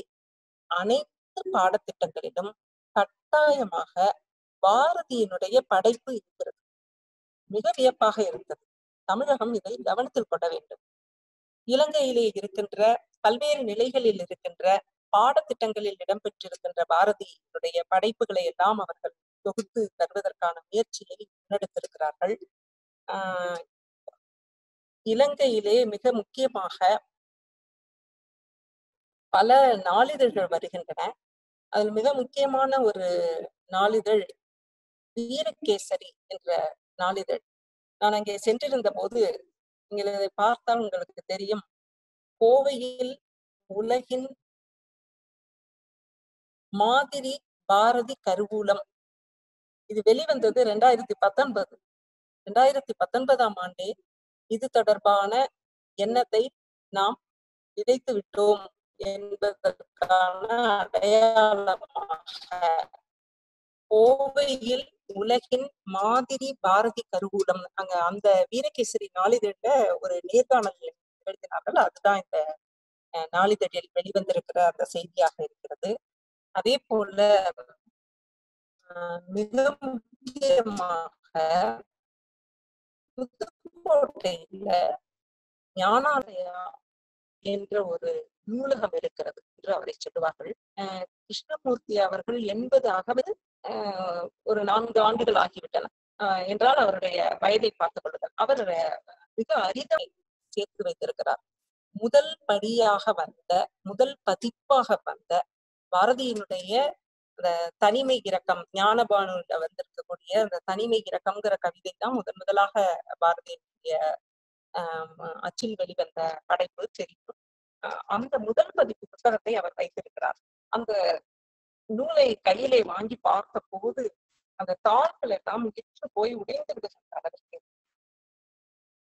அனைத்து பாடத்திட்டங்களிலும் கட்டாயமாக பாரதியினுடைய படைப்பு இருக்கிறது. மிக வியப்பாக இருந்தது. தமிழகம் இதை கவனத்தில் கொள்ள வேண்டும். இலங்கையிலே இருக்கின்ற பல்வேறு நிலைகளில் இருக்கின்ற பாடத்திட்டங்களில் இடம்பெற்றிருக்கின்ற பாரதியினுடைய படைப்புகளை எல்லாம் அவர்கள் தொகுத்து தருவதற்கான முயற்சியை முன்னெடுத்திருக்கிறார்கள். இலங்கையிலே மிக முக்கியமாக பல நாளிதழ்கள் வருகின்றன. அதில் மிக முக்கியமான ஒரு நாளிதழ் வீரகேசரி என்ற நாளிதழ். நான் அங்கே சென்றிருந்த போது நீங்கள் இதை பார்த்தால் உங்களுக்கு தெரியும், கோவையில் உலகின் மாதிரி பாரதி கருவூலம், இது வெளிவந்தது 2019. 2019ஆம் ஆண்டே இது தொடர்பான எண்ணத்தை நாம் விதைத்து விட்டோம் என்பதற்கான அடையாளமாக கோவையில் உலகின் மாதிரி பாரதி கருவூலம், அங்க அந்த வீரகேசரி நாளிதழ்ல ஒரு நேர்காணல் எழுதினார்கள். அதுதான் இந்த நாளிதழில் வெளிவந்திருக்கிற அந்த செய்தியாக இருக்கிறது. அதே போல மிக முக்கியமாக புதுக்கோட்டையில ஞானாலயா என்ற ஒரு நூலகம் இருக்கிறது என்று அவரை சொல்லுவார்கள். கிருஷ்ணமூர்த்தி அவர்கள் 80 ஆகவது ஒரு 4 ஆண்டுகள் ஆகிவிட்டன என்றால் அவருடைய வயதை பார்த்துக் கொள்ளுதல். அவர் மிக அரிதை சேர்த்து வைத்திருக்கிறார். முதல் படியாக வந்த, முதல் பதிப்பாக வந்த பாரதியினுடைய அந்த தனிமை இரக்கம், ஞானபானுல வந்திருக்கக்கூடிய அந்த தனிமை இரக்கம்ங்கிற கவிதை தான் முதலாக பாரதியினுடைய அச்சில் வெளிவந்த படைப்பு தெரியும். அந்த முதல் பதிப்பு புத்தகத்தை அவர் வைத்திருக்கிறார். அந்த நூலை கையிலே வாங்கி பார்த்த போது அந்த தாள்கள் எல்லாம் இற்று போய் உடைந்து விடுகின்றார் அதற்கு.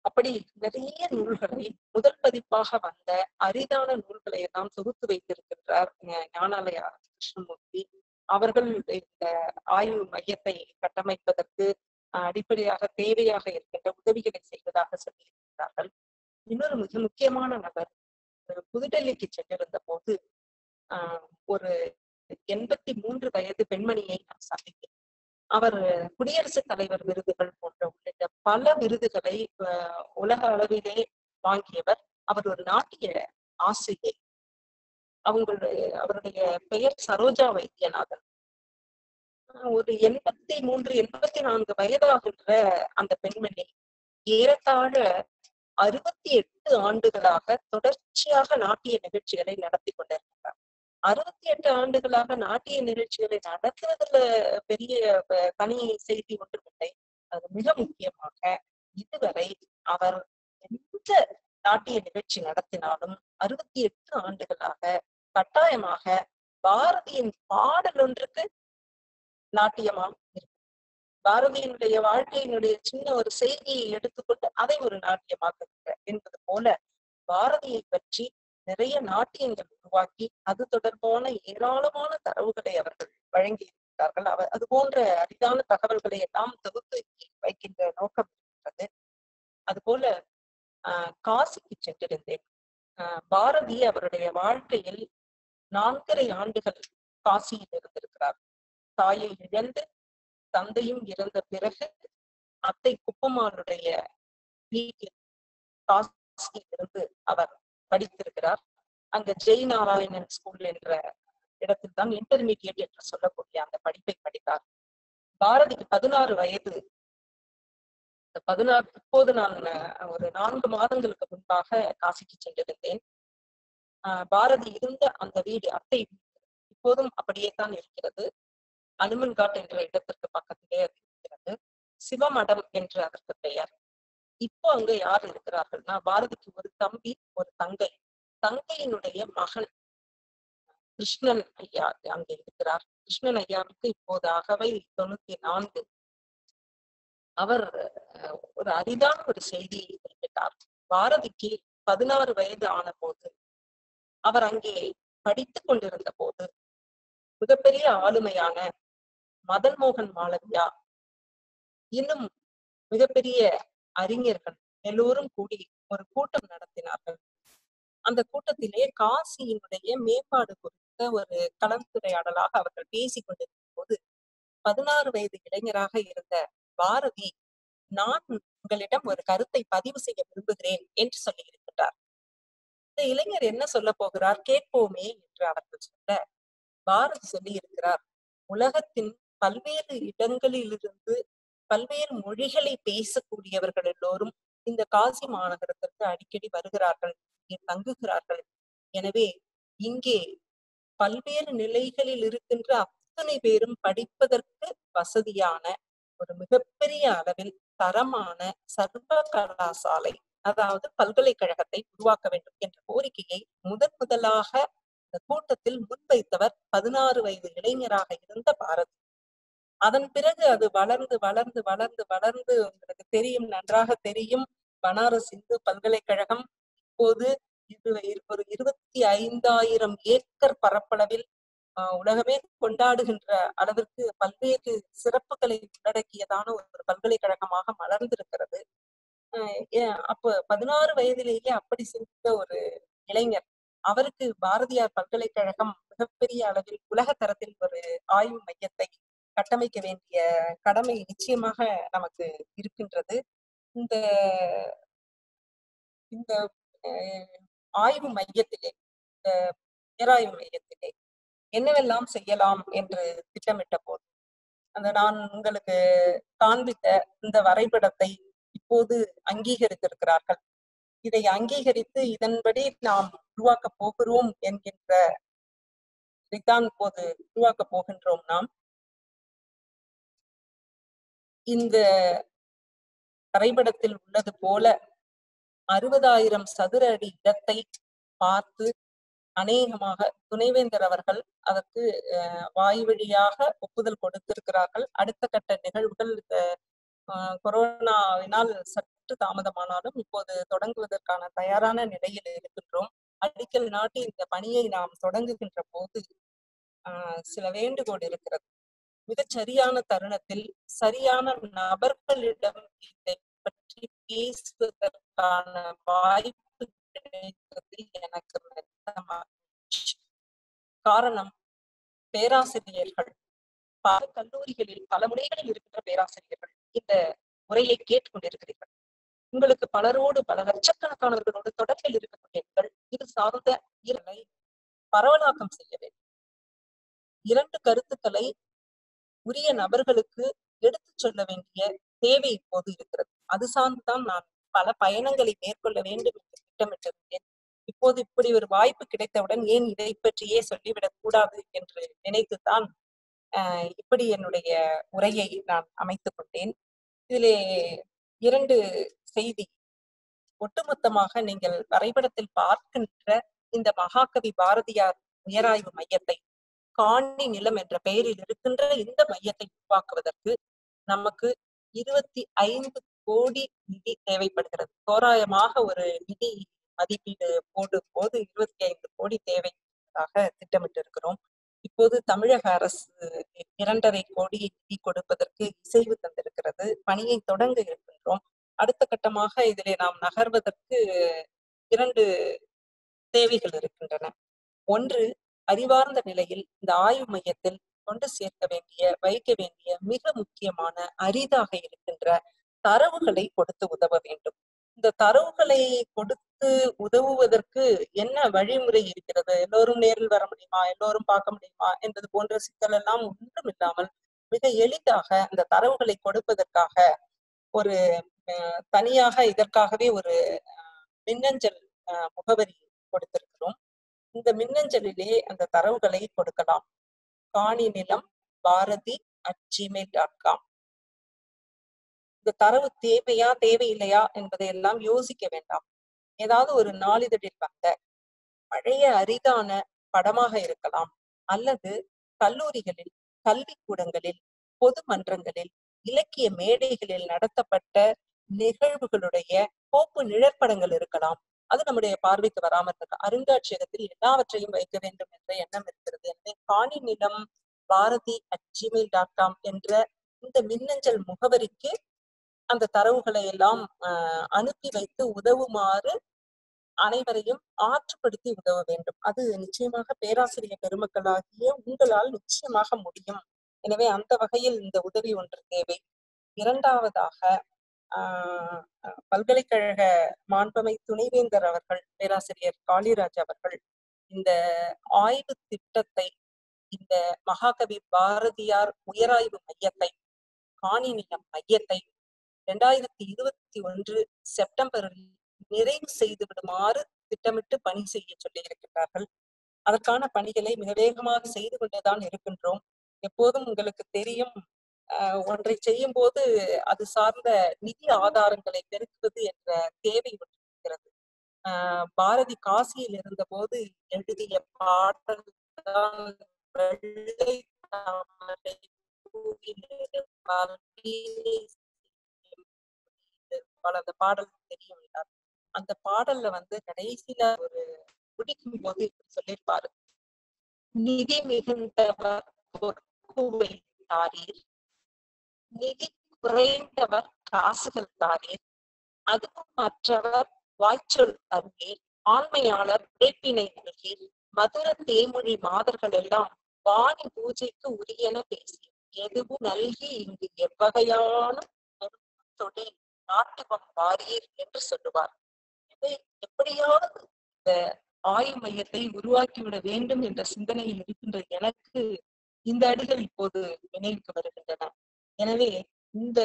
அப்படி நிறைய நூல்களை, முதல் பதிப்பாக வந்த அரிதான நூல்களை எல்லாம் தொகுத்து வைத்திருக்கின்றார் ஞானாலயா கிருஷ்ணமூர்த்தி அவர்கள். இந்த ஆய்வு மையத்தை கட்டமைப்பதற்கு அடிப்படையாக தேவையாக இருக்கின்ற உதவிகளை செய்வதாக சொல்லியிருக்கிறார்கள். இன்னொரு மிக முக்கியமான நபர், புதுடெல்லிக்கு சென்றிருந்த போது ஒரு 83 வயது பெண்மணியை நான் சந்தித்தேன். அவர் குடியரசுத் தலைவர் விருதுகள் போன்ற உள்ளிட்ட பல விருதுகளை உலக அளவிலே வாங்கியவர். அவர் ஒரு நாட்டிய ஆசிரியை. அவருடைய பெயர் சரோஜா வைத்தியநாதன். ஒரு 83, 84 வயதாகின்ற அந்த பெண்மணி ஏறத்தாழ 68 ஆண்டுகளாக தொடர்ச்சியாக நாட்டிய நிகழ்ச்சிகளை நடத்தி கொண்டிருக்கிறார். 68 ஆண்டுகளாக நாட்டிய நிகழ்ச்சிகளை நடத்துவதில் பெரிய தனி செய்தி ஒன்றுமில்லை. அது மிக முக்கியமாக இதுவரை அவர் எந்த நாட்டிய நிகழ்ச்சி நடத்தினாலும் 68 ஆண்டுகளாக கட்டாயமாக பாரதியின் பாடல் ஒன்றுக்கு நாட்டியமாக இருக்கும். பாரதியினுடைய வாழ்க்கையினுடைய சின்ன ஒரு செய்தியை எடுத்துக்கொண்டு அதை ஒரு நாட்டியமாக என்பது போல பாரதியை பற்றி நிறைய நாட்டியங்கள் உருவாக்கி அது தொடர்பான ஏராளமான தரவுகளை அவர்கள் வழங்கி இருக்கிறார்கள். அது போன்ற அரிதான தகவல்களை எல்லாம் தொகுத்து வைக்கின்ற நோக்கம் இருக்கிறது. அதுபோல காசிக்கு சென்றிருந்தேன். பாரதி அவருடைய வாழ்க்கையில் 4.5 ஆண்டுகள் காசியில் இருந்திருக்கிறார். தாயை இழந்து தந்தையும் இறந்த பிறகு அத்தை குப்பம்மாளுடைய வீட்டில் காசியிலிருந்து அவர் படித்திருக்கிறார். அங்க ஜெய் நாராயணன் ஸ்கூல் என்ற இடத்தில் தான் இன்டர்மீடியட் என்று சொல்லக்கூடிய அந்த படிப்பை படித்தார். பாரதிக்கு 16 வயது. 16 இப்போது நான் ஒரு 4 மாதங்களுக்கு முன்பாக காசிக்கு சென்றிருந்தேன். பாரதி இருந்த அந்த வீடு, அத்தை வீடு இப்போதும் அப்படியே தான் இருக்கிறது. அனுமன்காட் என்ற இடத்திற்கு பக்கத்திலே இருக்கிறது. சிவமடம் என்று அதற்கு பெயர். இப்போ அங்க யார் இருக்கிறார்கள்னா, பாரதிக்கு ஒரு தம்பி, ஒரு தங்கை. தங்கையினுடைய மகன் கிருஷ்ணன் ஐயா அங்கே இருக்கிறார். கிருஷ்ணன் ஐயாவுக்கு இப்போது அகவை 94. அவர் ஒரு அரிதான ஒரு செய்தியை குறிப்பிட்டார். பாரதிக்கு 16 வயது ஆன போது, அவர் அங்கே படித்துக் கொண்டிருந்த போது மிகப்பெரிய ஆளுமையான மதன் மோகன் மாளவியா இன்னும் மிகப்பெரிய அறிஞர்கள் எல்லோரும் கூடி ஒரு கூட்டம் நடத்தினார்கள். அந்த கூட்டத்திலே காசியினுடைய மேம்பாடு குறித்த ஒரு கலந்துரையாடலாக அவர்கள் பேசிக் கொண்டிருக்கும் போது 16 வயது இளைஞராக இருந்த பாரதி, நான் உங்களிடம் ஒரு கருத்தை பதிவு செய்ய விரும்புகிறேன் என்று சொல்லி இருக்கின்றார். இந்த இளைஞர் என்ன சொல்ல போகிறார், கேட்போமே என்று அவர்கள் சொல்ல, பாரதி சொல்லி இருக்கிறார், உலகத்தின் பல்வேறு இடங்களிலிருந்து பல்வேறு மொழிகளை பேசக்கூடியவர்கள் எல்லோரும் இந்த காசி மாநகரத்திற்கு அடிக்கடி வருகிறார்கள், இங்கே தங்குகிறார்கள். எனவே இங்கே பல்வேறு நிலைகளில் இருக்கின்ற அத்தனை பேரும் படிப்பதற்கு வசதியான ஒரு மிகப்பெரிய அளவில் தரமான சர்வ கலாசாலை, அதாவது பல்கலைக்கழகத்தை உருவாக்க வேண்டும் என்ற கோரிக்கையை முதலாக இந்த கூட்டத்தில் முன்வைத்தவர் 16 வயது இளைஞராக இருந்த பாரதி. அதன் பிறகு அது வளர்ந்து வளர்ந்து வளர்ந்து வளர்ந்து உங்களுக்கு தெரியும், நன்றாக தெரியும், பனாரஸ் இந்து பல்கலைக்கழகம் இப்போது ஒரு 25,000 ஏக்கர் பரப்பளவில் உலகமே கொண்டாடுகின்ற அளவிற்கு பல்வேறு சிறப்புகளை உள்ளடக்கியதான ஒரு பல்கலைக்கழகமாக மலர்ந்திருக்கிறது. அப்ப 16 வயதிலேயே அப்படி சிந்தித்த ஒரு இளைஞர், அவருக்கு பாரதியார் பல்கலைக்கழகம் மிகப்பெரிய அளவில் உலக தரத்தில் ஒரு ஆய்வு மையத்தை கட்டமைக்க வேண்டிய கடமை நிச்சயமாக நமக்கு இருக்கின்றது. இந்த இந்த ஆய்வு மையத்திலே, இந்த பேராய்வு மையத்திலே என்னவெல்லாம் செய்யலாம் என்று திட்டமிட்ட போது, நான் உங்களுக்கு காண்பித்த இந்த வரைபடத்தை இப்போது அங்கீகரித்திருக்கிறார்கள். இதை அங்கீகரித்து இதன்படி நாம் உருவாக்கப் போகிறோம் என்கின்ற இதைத்தான் இப்போது உருவாக்கப் போகின்றோம். நாம் இந்த வரைபடத்தில் உள்ளது போல 60,000 சதுர அடி இடத்தை பார்த்து அநேகமாக துணைவேந்தர் அவர்கள் அதற்கு வாய் வழியாக ஒப்புதல் கொடுத்திருக்கிறார்கள். அடுத்த கட்ட நிகழ்வுகள் கொரோனாவினால் சற்று தாமதமானாலும் இப்போது தொடங்குவதற்கான தயாரான நிலையில் இருக்கின்றோம். அடிக்கல் நாட்டி இந்த பணியை நாம் தொடங்குகின்ற போது சில வேண்டுகோள் இருக்கிறது. மிகச் சரியான தருணத்தில் சரியான நபர்களிடம் இதை பற்றி பேசுவதற்கான வாய்ப்பு கிடைத்தது எனக்கு காரணம், பேராசிரியர்கள் பல கல்லூரிகளில் பல முறைகளில் இருக்கின்ற பேராசிரியர்கள் இந்த உரையை கேட்டுக்கொண்டிருக்கிறீர்கள். உங்களுக்கு பலரோடு பல லட்சக்கணக்கானவர்களோடு தொடர்பில் இருக்கக்கூடியவர்கள் இது சார்ந்த இரலை பரவலாக்கம் செய்ய வேண்டும். 2 கருத்துக்களை உரிய நபர்களுக்கு எடுத்துச் சொல்ல வேண்டிய தேவை இப்போது இருக்கிறது. அது சார்ந்துதான் நான் பல பயணங்களை மேற்கொள்ள வேண்டும் என்று திட்டமிட்டிருந்தேன். இப்போது இப்படி ஒரு வாய்ப்பு கிடைத்தவுடன் ஏன் இதை பற்றியே சொல்லிவிடக் கூடாது என்று நினைத்துத்தான் இப்படி என்னுடைய உரையை நான் அமைத்துக் கொண்டேன். இதிலே 2 செய்தி. ஒட்டுமொத்தமாக நீங்கள் வரைபடத்தில் பார்க்கின்ற இந்த மகாகவி பாரதியார் உயராய்வு மையத்தை, காணி நிலம் என்ற பெயரில் இருக்கின்ற இந்த மையத்தை உருவாக்குவதற்கு நமக்கு 25 கோடி நிதி தேவைப்படுகிறது. தோராயமாக ஒரு நிதி மதிப்பீடு போடும் போது 25 கோடி தேவையாக திட்டமிட்டு இருக்கிறோம். இப்போது தமிழக அரசு 2.5 கோடி நிதி கொடுப்பதற்கு இசைவு தந்திருக்கிறது. பணியை தொடங்க இருக்கின்றோம். அடுத்த கட்டமாக இதிலே நாம் நகர்வதற்கு 2 தேவைகள் இருக்கின்றன. ஒன்று, அறிவார்ந்த நிலையில் இந்த ஆய்வு மையத்தில் கொண்டு சேர்க்க வேண்டிய, வைக்க வேண்டிய மிக முக்கியமான அரிதாக இருக்கின்ற தரவுகளை கொடுத்து உதவ வேண்டும். இந்த தரவுகளை கொடுத்து உதவுவதற்கு என்ன வழிமுறை இருக்கிறது? எல்லோரும் நேரில் வர முடியுமா, எல்லோரும் பார்க்க முடியுமா என்பது போன்ற சிக்கல் எல்லாம் ஒன்றும் இல்லாமல் மிக எளிதாக அந்த தரவுகளை கொடுப்பதற்காக ஒரு தனியாக இதற்காகவே ஒரு மின்னஞ்சல் முகவரி கொடுத்திருக்கிறோம். இந்த மின்னஞ்சலிலே அந்த தரவுகளை கொடுக்கலாம். காணி நிலம் barathi@gmail.com. இந்த தரவு தேவையா தேவையில்லையா என்பதை எல்லாம் யோசிக்க வேண்டாம். ஏதாவது ஒரு நாளிதழில் வந்த பழைய அரிதான படமாக இருக்கலாம், அல்லது கல்லூரிகளில், கல்விக்கூடங்களில், பொது மன்றங்களில், இலக்கிய மேடைகளில் நடத்தப்பட்ட நிகழ்வுகளுடைய கோப்பு நிழற்படங்கள் இருக்கலாம். அது நம்முடைய பார்வைக்கு வராமல் இருக்க அருங்காட்சியகத்தில் எல்லாவற்றையும் வைக்க வேண்டும் என்ற எண்ணம் இருக்கிறது. எனவே காணி நிலம் barathi@gmail.com என்ற இந்த மின்னஞ்சல் முகவரிக்கு அந்த தரவுகளை எல்லாம் அனுப்பி வைத்து உதவுமாறு அனைவரையும் ஆற்றுப்படுத்தி உதவ வேண்டும். அது நிச்சயமாக பேராசிரியர் பெருமக்களாகிய உங்களால் நிச்சயமாக முடியும். எனவே அந்த வகையில் இந்த உதவி ஒன்று தேவை. இரண்டாவதாக, பல்கலைக்கழக மாண்பமை துணைவேந்தர் அவர்கள், பேராசிரியர் காளிராஜ் அவர்கள் இந்த ஆய்வு திட்டத்தை, இந்த மகாகவி பாரதியார் உயராய்வு மையத்தை, காணி நிலம் மையத்தை 2021 செப்டம்பரில் நிறைவு செய்து விடுமாறு திட்டமிட்டு பணி செய்ய சொல்லி இருக்கின்றார்கள். அதற்கான பணிகளை மிக வேகமாக செய்து கொண்டுதான் இருக்கின்றோம். எப்போதும் உங்களுக்கு தெரியும், ஒன்றை செய்யும் போது அது சார்ந்த நிதி ஆதாரங்களை பெருக்குவது என்ற தேவை இருக்கிறது. பாரதி காசியில் இருந்த போது எழுதிய பாடல் அந்த பாடல் தெரியும். அந்த பாடல்ல கடைசியில ஒரு குடிக்கும் போது சொல்லியிருப்பாரு, நிதி மிகுந்தவர் பொற்கூவை தாரீர், நிதி குறைந்தவர் காசுகள் தாரீர், அதுவும் மற்றவர் வாய்ச்சொல் அறிவீர், ஆண்மையாளர் உழைப்பினை நல்கீர், மதுர தேமொழி மாதர்கள் எல்லாம் வாணி பூஜைக்கு உரியன பேசி, எதுவும் நல்கி இங்கு எவ்வகையான தொழில் நாட்டுவம் வாரீர் என்று சொல்லுவார். இதை எப்படியாவது இந்த ஆய்வு மையத்தை உருவாக்கிவிட வேண்டும் என்ற சிந்தனையில் இருக்கின்ற எனக்கு இந்த அடிகள் இப்போது நினைவுக்கு வருகின்றன. எனவே இந்த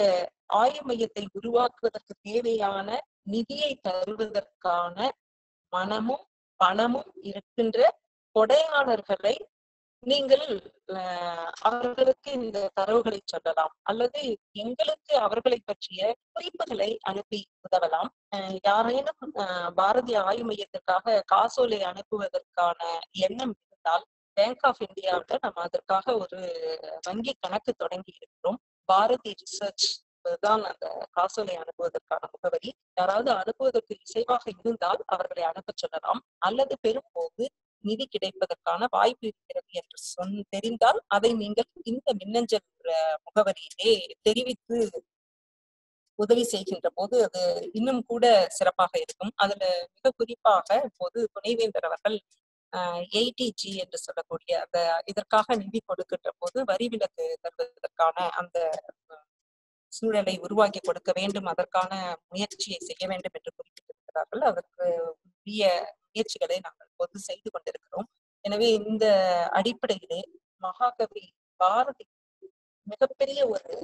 ஆய்வு மையத்தை உருவாக்குவதற்கு தேவையான நிதியை தருவதற்கான மனமும் பணமும் இருக்கின்ற கொடையாளர்களை நீங்கள் அவர்களுக்கு இந்த தரவுகளை சொல்லலாம், அல்லது எங்களுக்கு அவர்களை பற்றிய குறிப்புகளை அனுப்பி உதவலாம். யாரேனும் பாரதிய ஆய்வு மையத்திற்காக காசோலை அனுப்புவதற்கான எண்ணம் இருந்தால் பேங்க் ஆஃப் இந்தியாவில் நம்ம அதற்காக ஒரு வங்கி கணக்கு தொடங்கி இருக்கிறோம். பாரதி ரிசர்ச் தான் அந்த காசோலை அனுப்புவதற்கான முகவரி. யாராவது அனுப்புவதற்கு இசைவாக இருந்தால் அவர்களை அனுப்ப சொல்லலாம், அல்லது பெறும்போது நிதி கிடைப்பதற்கான வாய்ப்பு இருக்கிறது என்று தெரிந்தால் அதை நீங்கள் இந்த மின்னஞ்சல் முகவரியிலே தெரிவித்து உதவி செய்கின்ற போது அது இன்னும் கூட சிறப்பாக இருக்கும். அதுல மிக குறிப்பாக இப்போது துணைவேந்தர் அவர்கள் 80G என்று சொல்லக்கூடிய அந்த இதற்காக நிதி கொடுக்கின்ற போது வரி விலக்கு தருவதற்கான அந்த சூழலை உருவாக்கி கொடுக்க வேண்டும், அதற்கான முயற்சியை செய்ய வேண்டும் என்று குறிப்பிட்டிருக்கிறார்கள். அதற்கு உரிய முயற்சிகளை நாங்கள் பொது செய்து கொண்டிருக்கிறோம். எனவே இந்த அடிப்படையிலே மகாகவி பாரதி மிகப்பெரிய ஒரு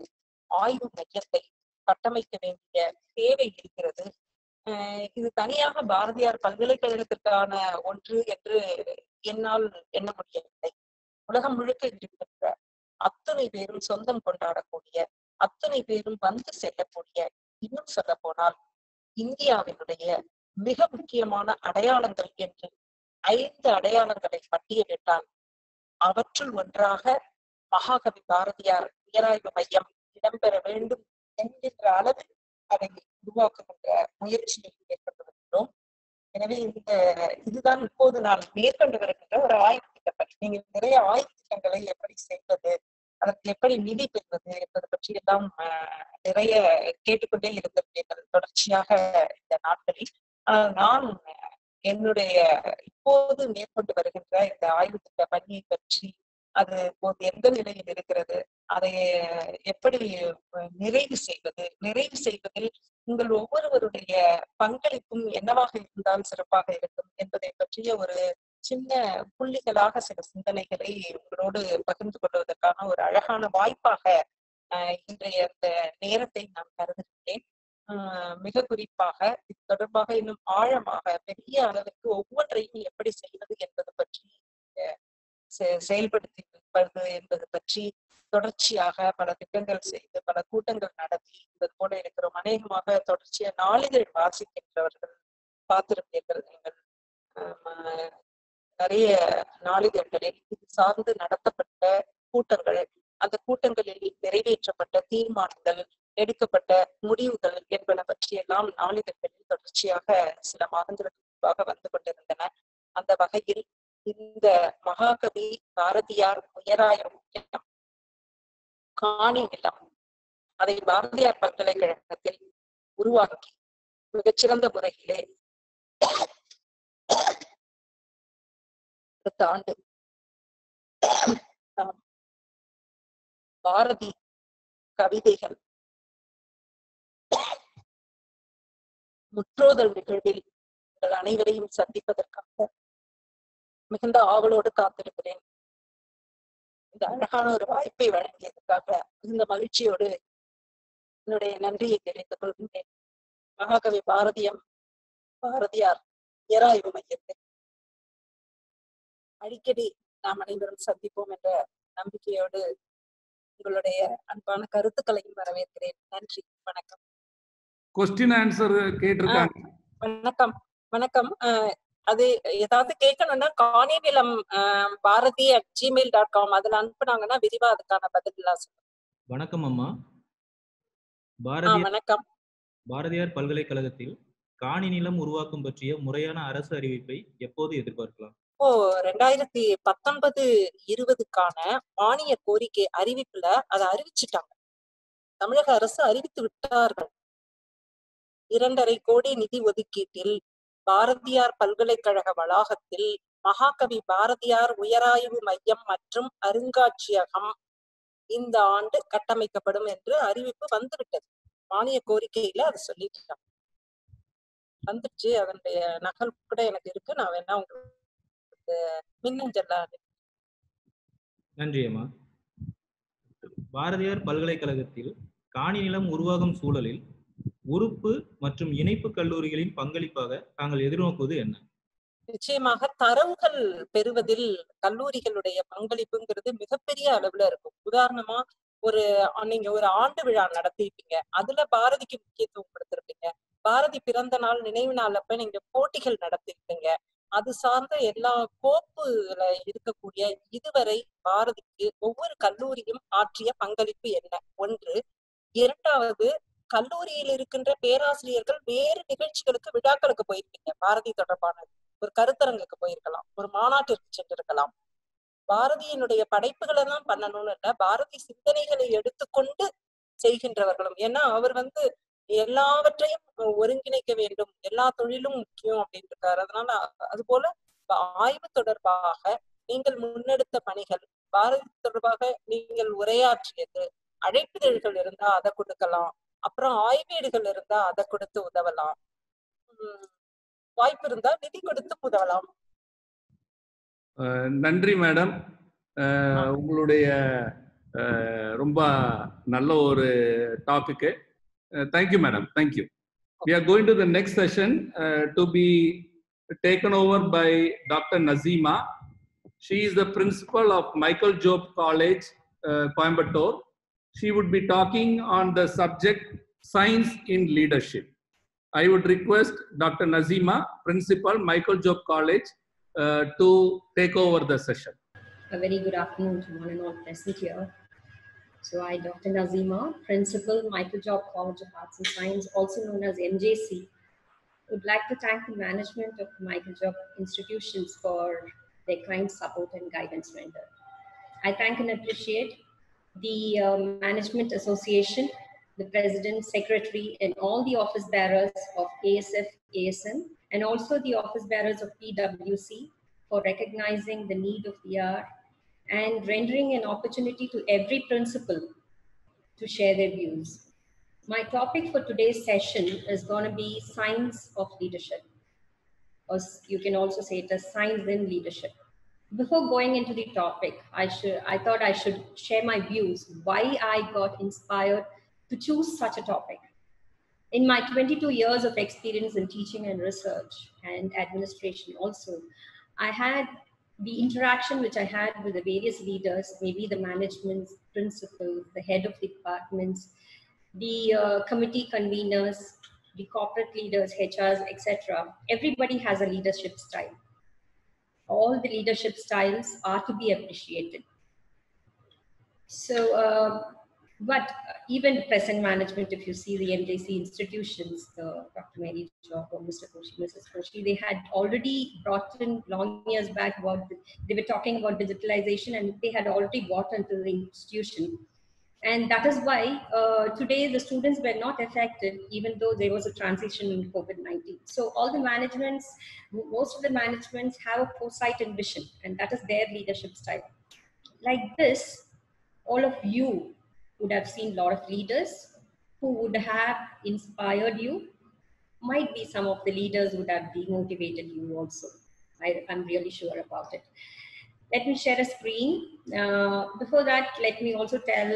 ஆய்வு மையத்தை கட்டமைக்க வேண்டிய தேவை இருக்கிறது. இது தனியாக பாரதியார் பல்கலைக்கழகத்திற்கான ஒன்று என்று என்னால் எண்ண முடியவில்லை. உலகம் முழுக்க இருக்கின்ற அத்தனை பேரும் சொந்தம் கொண்டாடக்கூடிய, அத்தனை பேரும் வந்து செல்லக்கூடிய, இன்னும் சொல்ல போனால் இந்தியாவினுடைய மிக முக்கியமான அடையாளங்கள் என்று 5 அடையாளங்களை பட்டியலிட்டால் அவற்றுள் ஒன்றாக மகாகவி பாரதியார் உயராய்வு மையம் இடம்பெற வேண்டும் என்கின்ற அளவில் அதை உருவாக்குகின்ற முயற்சியை மேற்கொண்டு வருகிறோம். எனவே இதுதான் இப்போது நான் மேற்கொண்டு வருகின்ற ஒரு ஆய்வு திட்டப்படி. நீங்கள் நிறைய ஆய்வு திட்டங்களை எப்படி செய்வது, அதற்கு எப்படி நிதி பெறுவது என்பது பற்றி எல்லாம் நிறைய கேட்டுக்கொண்டே இருந்திருப்பீர்கள் தொடர்ச்சியாக இந்த நாட்களில். நான் என்னுடைய இப்போது மேற்கொண்டு வருகின்ற இந்த ஆய்வு திட்ட பணியை பற்றி, அது இப்போது எந்த நிலையில் இருக்கிறது, அதை எப்படி நிறைவு செய்வதில் உங்கள் ஒவ்வொருவருடைய பங்களிப்பும் என்னவாக இருந்தால் சிறப்பாக இருக்கும் என்பதை பற்றிய ஒரு சின்ன புள்ளிகளாக சில சிந்தனைகளை உங்களோடு பகிர்ந்து கொள்வதற்கான ஒரு அழகான வாய்ப்பாக இன்றைய இந்த நேரத்தை நான் கருதுகிறேன். மிக குறிப்பாக இது தொடர்பாக இன்னும் ஆழமாக பெரிய அளவிற்கு ஒவ்வொன்றையும் எப்படி செய்வது என்பது பற்றி செயல்படுத்தி என்பது பற்றி தொடர்ச்சியாக பல திட்டங்கள் செய்து பல கூட்டங்கள் நடத்தி என்பது போல இருக்கிறோம். அநேகமாக தொடர்ச்சியா நாளிதழ் வாசிக்கின்றவர்கள் பார்த்திருப்பீர்கள். நீங்கள் நிறைய நாளிதழ்களில் இது சார்ந்து நடத்தப்பட்ட கூட்டங்கள், அந்த கூட்டங்களில் நிறைவேற்றப்பட்ட தீர்மானங்கள், எடுக்கப்பட்ட முடிவுகள் என்பன பற்றியெல்லாம் நாளிதழ்களில் தொடர்ச்சியாக சில மாதங்களுக்கு முன்பாக வந்து கொண்டிருந்தன. அந்த வகையில் இந்த மகாகவி பாரதியார் உயராய்வு மையம் காணி நிலம், அதை பாரதியார் பல்கலைக்கழகத்தில் உருவாக்கி மிகச்சிறந்த முறையிலே அடுத்த ஆண்டு பாரதி கவிதைகள் முற்றோதல் நிகழ்வில் உங்கள் அனைவரையும் சந்திப்பதற்காக மிகுந்த ஆவலோடு காத்திருக்கிறேன். இந்த அழகான ஒரு வாய்ப்பை வழங்கியதற்காக மிகுந்த மகிழ்ச்சியோடு என்னுடைய நன்றியை தெரிவித்துக் கொள்கின்றேன். மகாகவி பாரதியார் உயராய்வு மையத்தில் அடிக்கடி நாம் அனைவரும் சந்திப்போம் என்ற நம்பிக்கையோடு உங்களுடைய அன்பான கருத்துக்களையும் வரவேற்கிறேன். நன்றி, வணக்கம். கொஸ்டின் ஆன்சர் கேட்டிருக்காங்க. வணக்கம் வணக்கம். அது ஏதாவது கேட்கணும்னா காணிநிலம் பாரதி@gmail.com அதுல அனுப்புனாங்கன்னா விரிவா அதுக்கான பதில் எல்லாம் சொல்லுங்க. வணக்கம் அம்மா. வணக்கம். பாரதியார் பல்கலைக்கழகத்தில் காணி நிலம் உருவாக்கம் பற்றிய முறையான அரசு அறிவிப்பை எப்போது எதிர்பார்க்கலாம்? இப்போ 2019-20 மானிய கோரிக்கை அறிவிப்புல அதை அறிவிச்சுட்டாங்க. தமிழக அரசு அறிவித்து விட்டார்கள். 2,50 கோடி நிதி ஒதுக்கீட்டில் பாரதியார் பல்கலைக்கழக வளாகத்தில் மகாகவி பாரதியார் உயராய்வு மையம் மற்றும் அருங்காட்சியகம் இந்த ஆண்டு கட்டமைக்கப்படும் என்று அறிவிப்பு வந்துவிட்டது. மானிய கோரிக்கையில அதை சொல்லிட்டாங்க, வந்துச்சு. அதனுடைய நகல் கூட எனக்கு இருக்கு, நான் வேணா உங்களுக்கு மின்னஞ்சல்ல. நன்றி அம்மா. பாரதியார் பல்கலைக்கழகத்தில் காணி நிலம் உருவாகும் சூழலில் உறுப்பு மற்றும் இணைப்பு கல்லூரிகளின் பங்களிப்பாக தாங்கள் எதிர்நோக்குவது என்ன? நிச்சயமாக தரவுகள் பெறுவதில் கல்லூரிகளுடைய பங்களிப்புங்கிறது மிகப்பெரிய அளவுல இருக்கும். உதாரணமா நீங்க ஒரு ஆண்டு விழா நடத்திருப்பீங்க, அதுல பாரதிக்கு முக்கியத்துவம் கொடுத்திருப்பீங்க. பாரதி பிறந்த நாள் நினைவு நாள் அப்ப நீங்க போட்டிகள் நடத்திருப்பீங்க. அது சார்ந்த எல்லா கோப்புல இருக்கக்கூடிய இதுவரை பாரதிக்கு ஒவ்வொரு கல்லூரியும் ஆற்றிய பங்களிப்பு என்ன ஒன்று. இரண்டாவது, கல்லூரியில் இருக்கின்ற பேராசிரியர்கள் வேறு நிகழ்ச்சிகளுக்கு விழாக்களுக்கு போயிருப்பீங்க. பாரதி தொடர்பான ஒரு கருத்தரங்குக்கு போயிருக்கலாம், ஒரு மாநாட்டிற்கு சென்றிருக்கலாம். பாரதியினுடைய படைப்புகளை தான் பண்ணணும்னு இல்ல, பாரதி சிந்தனைகளை எடுத்துக்கொண்டு செய்கின்றவர்களும். ஏன்னா அவர் எல்லாவற்றையும் ஒருங்கிணைக்க வேண்டும், எல்லா தொழிலும் முக்கியம் அப்படின்னு இருக்காரு. அதனால அது போல ஆய்வு தொடர்பாக நீங்கள் முன்னெடுத்த பணிகள், பாரதி தொடர்பாக நீங்கள் உரையாற்றியது, அழைப்பிதழ்கள் இருந்தா அதை கொடுக்கலாம், அப்புறம் ஆய்வேடுகள் இருந்தா அதை கொடுத்து உதவலாம், வாய்ப்பு இருந்தா நிதி கொடுத்து உதவலாம். நன்றி மேடம். உங்களுடைய ரொம்ப நல்ல ஒரு topic. Thank you madam, thank you. We are going to the next session to be taken over by Dr. Nazima. She is the principal of Michael Job College, Coimbatore. She would be talking on the subject Science in Leadership. I would request Dr. Nazima, principal, Michael Job College, to take over the session. A very good afternoon to one and all present here. So I, Dr. Nazima, principal, Michael Job College of Arts and Science, also known as MJC, would like to thank the management of Michael Job institutions for their kind support and guidance rendered. I thank and appreciate the Management Association, the President, Secretary, and all the office bearers of ASF, ASM, and also the office bearers of PwC for recognizing the need of the hour and rendering an opportunity to every principal to share their views. My topic for today's session is going to be Science of Leadership, or you can also say it as Science in Leadership. Before going into the topic, I thought I should share my views, why I got inspired to choose such a topic. In my 22 years of experience in teaching and research and administration also, I had the interaction which I had with the various leaders, maybe the management, principals, the head of the departments, the committee conveners, the corporate leaders, HRs, etc. Everybody has a leadership style. All the leadership styles are to be appreciated. So, but even present management, if you see the MJC institutions, Dr. Mary Job or Mr. Koshi, Mrs. Koshi, they had already brought in long years back they were talking about digitalization, and they had already brought into the institution. And that is why today the students were not affected, even though there was a transition in COVID-19. So all the managements, most of the managements have a foresight and vision, and that is their leadership style. Like this, all of you would have seen a lot of leaders who would have inspired you. Might be some of the leaders would have demotivated you also. I'm really sure about it. Let me share a screen. Before that, let me also tell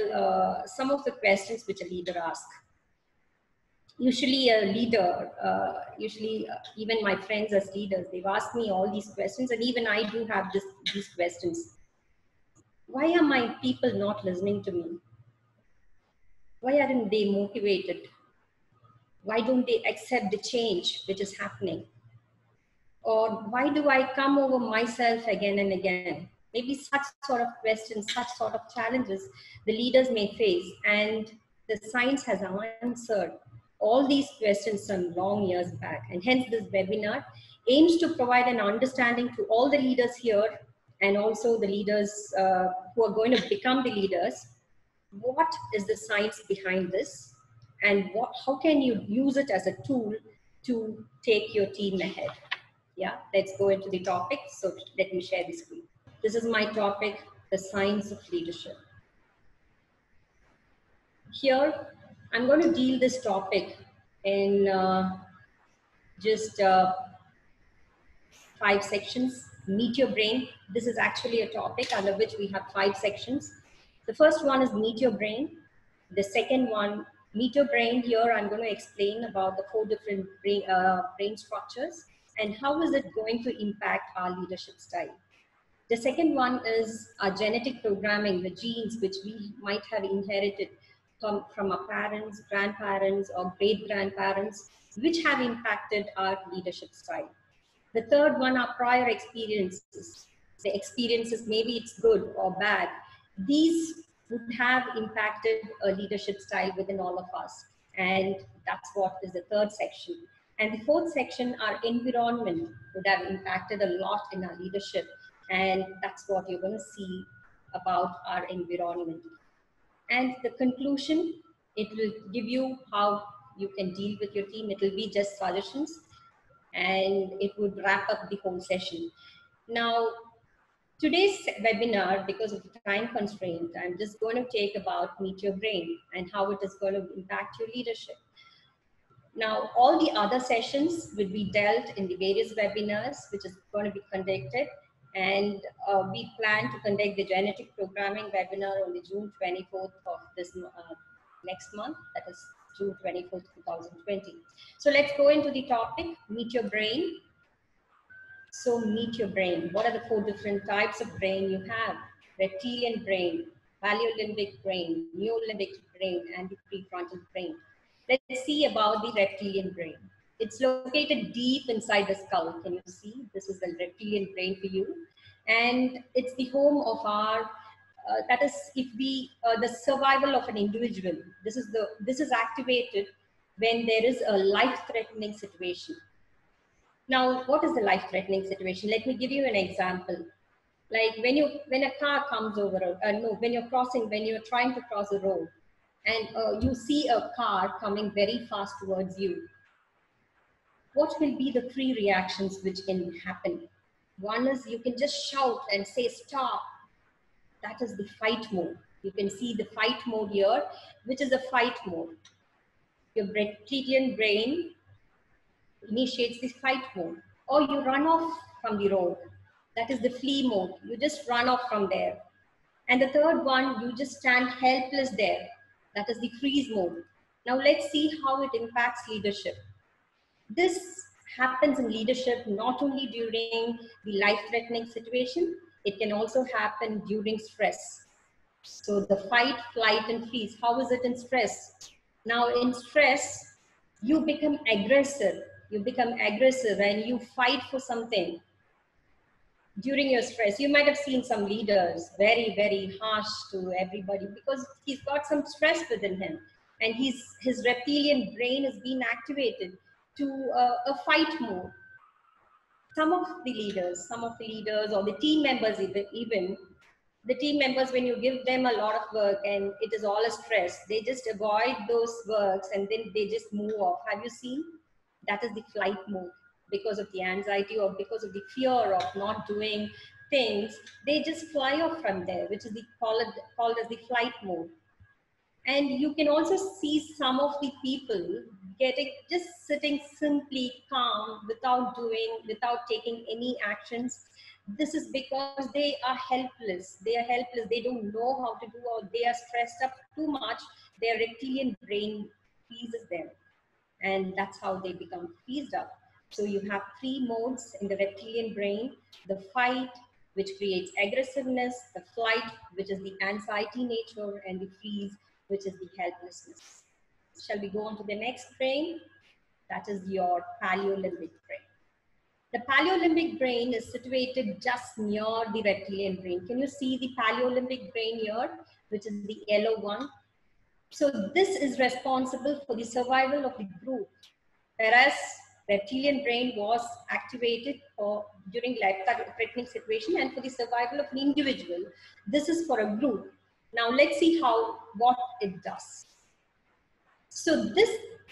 some of the questions which a leader asks. Usually a leader, even my friends as leaders, they've asked me all these questions, and even I do have these questions. Why are my people not listening to me? Why aren't they motivated? Why don't they accept the change which is happening? Or why do I come over myself again and again? Maybe such sort of questions, such sort of challenges the leaders may face, and the science has answered all these questions some long years back. And hence this webinar aims to provide an understanding to all the leaders here and also the leaders who are going to become the leaders. What is the science behind this, and how can you use it as a tool to take your team ahead? Yeah, let's go into the topic. So let me share the screen. This is my topic, the science of leadership. Here, I'm going to deal this topic in just 5 sections. Meet your brain. This is actually a topic under which we have 5 sections. The first one is meet your brain. The second one, meet your brain. Here, I'm going to explain about the 4 different brain structures and how is it going to impact our leadership style. The second one is our genetic programming, the genes which we might have inherited from our parents, grandparents, or great-grandparents, which have impacted our leadership style. The third one are prior experiences. The experiences, maybe it's good or bad. These would have impacted a leadership style within all of us. And that's what is the third section. And the fourth section, our environment would have impacted a lot in our leadership. And that's what you're going to see about our environment. And the conclusion, it will give you how you can deal with your team. It will be just suggestions, and it would wrap up the whole session. Now, today's webinar, because of the time constraint, I'm just going to take about Meet Your Brain and how it is going to impact your leadership. Now, all the other sessions will be dealt in the various webinars, which is going to be conducted. And we plan to conduct the genetic programming webinar on the June 24th of this next month, that is June 24th, 2020. So let's go into the topic, meet your brain. So meet your brain. What are the 4 different types of brain you have? Reptilian brain, paleolimbic brain, neolimbic brain, and the prefrontal brain. Let's see about the reptilian brain. It's located deep inside the skull. Can you see? This is the reptilian brain for you. And it's the home of our, that is, if we, the survival of an individual. This is activated when there is a life-threatening situation. Now, what is the life-threatening situation? Let me give you an example. Like when a car comes over, when you're trying to cross a road, and you see a car coming very fast towards you. What will be the 3 reactions which can happen? One is you can just shout and say, stop. That is the fight mode. You can see the fight mode here, which is the fight mode. Your reptilian brain initiates the fight mode. Or you run off from the road. That is the flee mode. You just run off from there. And the third one, you just stand helpless there. That is the freeze mode. Now let's see how it impacts leadership. This happens in leadership not only during the life-threatening situation, it can also happen during stress. So the fight, flight, and freeze, how is it in stress? Now in stress, you become aggressive. You become aggressive and you fight for something. During your stress, you might have seen some leaders very, very harsh to everybody because he's got some stress within him and his reptilian brain is being activated to a fight mode. Some of the leaders or the team members even, the team members, when you give them a lot of work and it is all a stress, they just avoid those works and then they just move off. Have you seen? That is the flight mode. Because of the anxiety or because of the fear of not doing things, they just fly off from there, which is called as the flight mode. And you can also see some of the people just sitting simply calm without taking any actions. This is because they are helpless. They are helpless. They don't know how to do, or they are stressed up too much. Their reptilian brain freezes them. And that's how they become freezed up. So you have 3 modes in the reptilian brain: the fight, which creates aggressiveness; the flight, which is the anxiety nature; and the freeze, which is the helplessness. Shall we go on to the next brain? That is your paleolimbic brain. The paleolimbic brain is situated just near the reptilian brain. Can you see the paleolimbic brain here, which is the yellow one? So this is responsible for the survival of the group, whereas Reptilian brain was activated during life-threatening situation and for the survival of an individual. This is for a group. Now let's see what it does. So this